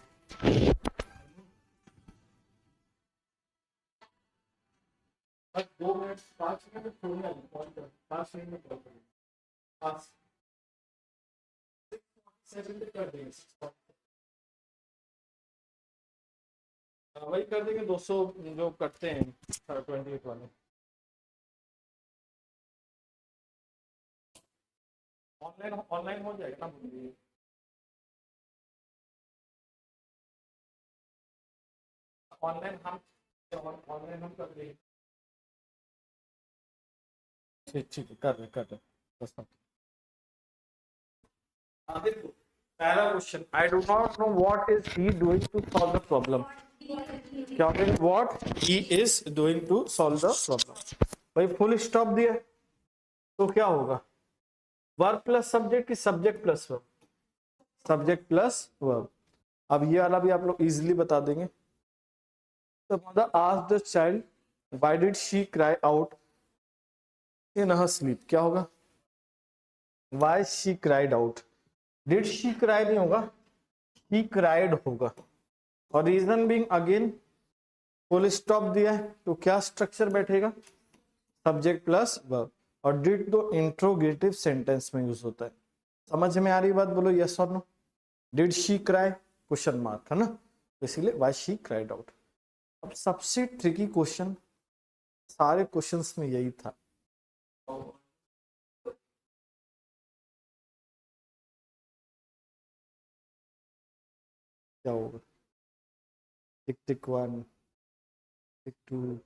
[SPEAKER 1] 2 मिनट 5 मिनट छोड़ना है, 5 मिनट में कॉल करिए. 5 7 कर देंगे, वही कर देंगे 200 जो करते हैं 28 वाले. ऑनलाइन हो जाएगा ना? ऑनलाइन हम कर देंगे. ठीक है, कर रहे बस. देखो पहला question, I do not know what is he doing to solve the problem. क्या होगा? What he is doing to solve the problem. भाई फुल स्टॉप दिया तो क्या होगा? वर्ब प्लस सब्जेक्ट की subject plus verb? Subject plus verb. अब ये वाला भी आप लोग इजीली बता देंगे. The mother asked the child, why did she cry out in her sleep? क्या होगा? Why she cried out? Did she cry नहीं होगा, he cried होगा. और reason being again full stop दिया है तो क्या स्ट्रक्चर बैठेगा? Subject plus verb. और डिड तो इंट्रोगेटिव सेंटेंस में यूज होता है. समझ में आ रही बात? बोलो यस और no. Did she cry, question mark है ना, इसीलिए व्हाई शी क्राइड आउट. अब सबसे ट्रिकी क्वेश्चन, सारे क्वेश्चंस में यही था. क्या होगा? टिक टिक 1, टिक 2,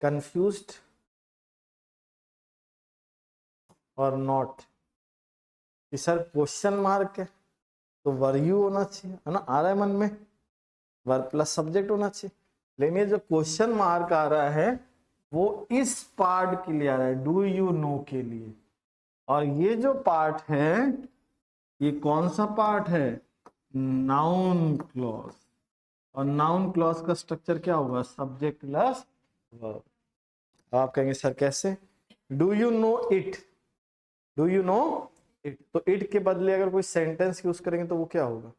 [SPEAKER 1] कंफ्यूज्ड और नॉट. कि सर क्वेश्चन मार्क है तो वर यू होना चाहिए, है ना? आ रहा है मन में, वर्ब प्लस सब्जेक्ट होना चाहिए. लेकिन ये जो क्वेश्चन मार्क आ रहा है वो इस पार्ट के लिए आ रहा है, डू यू नो के लिए. और ये जो पार्ट है ये कौन सा पार्ट है? Noun clause. और नाउन क्लॉज का स्ट्रक्चर क्या होगा? Subject plus verb. आप कहेंगे सर कैसे? Do you no it, do you no it, तो इट के बदले अगर कोई सेंटेंस यूज करेंगे तो वो क्या होगा,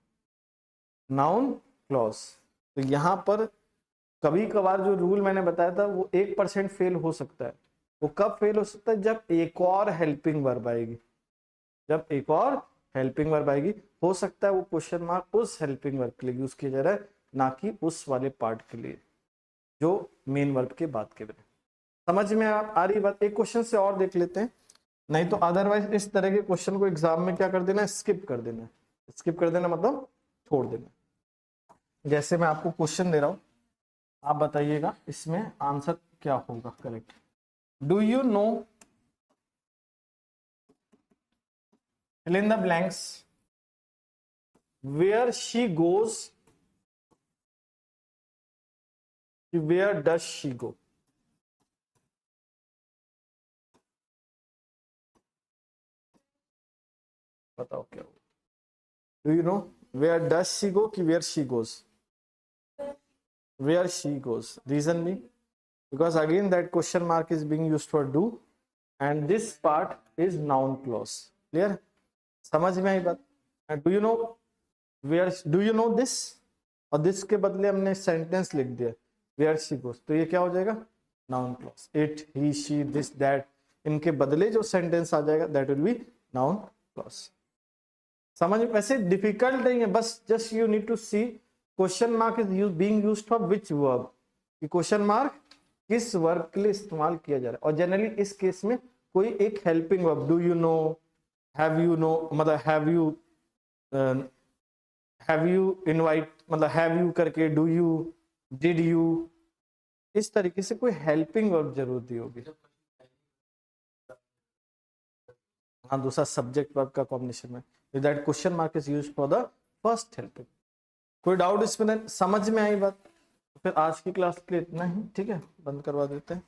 [SPEAKER 1] नाउन क्लॉज। तो यहां पर कभी कभार जो रूल मैंने बताया था वो 1% फेल हो सकता है। वो कब फेल हो सकता है, जब एक और हेल्पिंग वर्ब आएगी, जब एक और हेल्पिंग वर्ब आएगी। हो सकता है वो क्वेश्चन मार्क उस हेल्पिंग वर्ब के लिए यूज किया जा रहा है, ना कि उस वाले पार्ट के लिए जो मेन वर्ब के बाद के बने। समझ में आ रही बात। एक क्वेश्चन से और देख लेते हैं, नहीं तो अदरवाइज इस तरह के क्वेश्चन को एग्जाम में क्या कर देना, स्किप कर देना। स्किप कर देना मतलब छोड़ देना। जैसे मैं आपको क्वेश्चन दे रहा हूं, आप बताइएगा इसमें आंसर क्या होगा correct. Do you no, fill in the blanks, where she goes, where does she go? बताओ क्या होगा। Do you know where does she go कि where she goes, where she goes. Reason भी because again that question mark is being used for do and this part is noun clause. Clear? समझ में आई बात। Do you know where, do you know this, और this के बदले हमने sentence लिख दिया वेयर शी गोज, तो ये क्या हो जाएगा, noun clause. It, he, she, this, that, इनके बदले जो सेंटेंस आ जाएगा that will be noun clause. समझ में, वैसे डिफिकल्ट नहीं है, बस just you need to see question mark is being used for which verb, कि क्वेश्चन मार्क किस वर्ब के लिए इस्तेमाल किया जा रहा है। और जनरली इस केस में कोई एक helping verb, do you no, have you know, मतलब हैव यू इनवाइट, मतलब हैव यू करके, डू यू, डिड यू, इस तरीके से कोई हेल्पिंग वर्ब जरूर दी होगी। हाँ, दूसरा सब्जेक्ट वर्ब का कॉम्बिनेशन में, that question mark is used for the first helping. कोई डाउट इसमें, समझ में आई बात। फिर आज की क्लास के लिए इतना ही, ठीक है, बंद करवा देते हैं।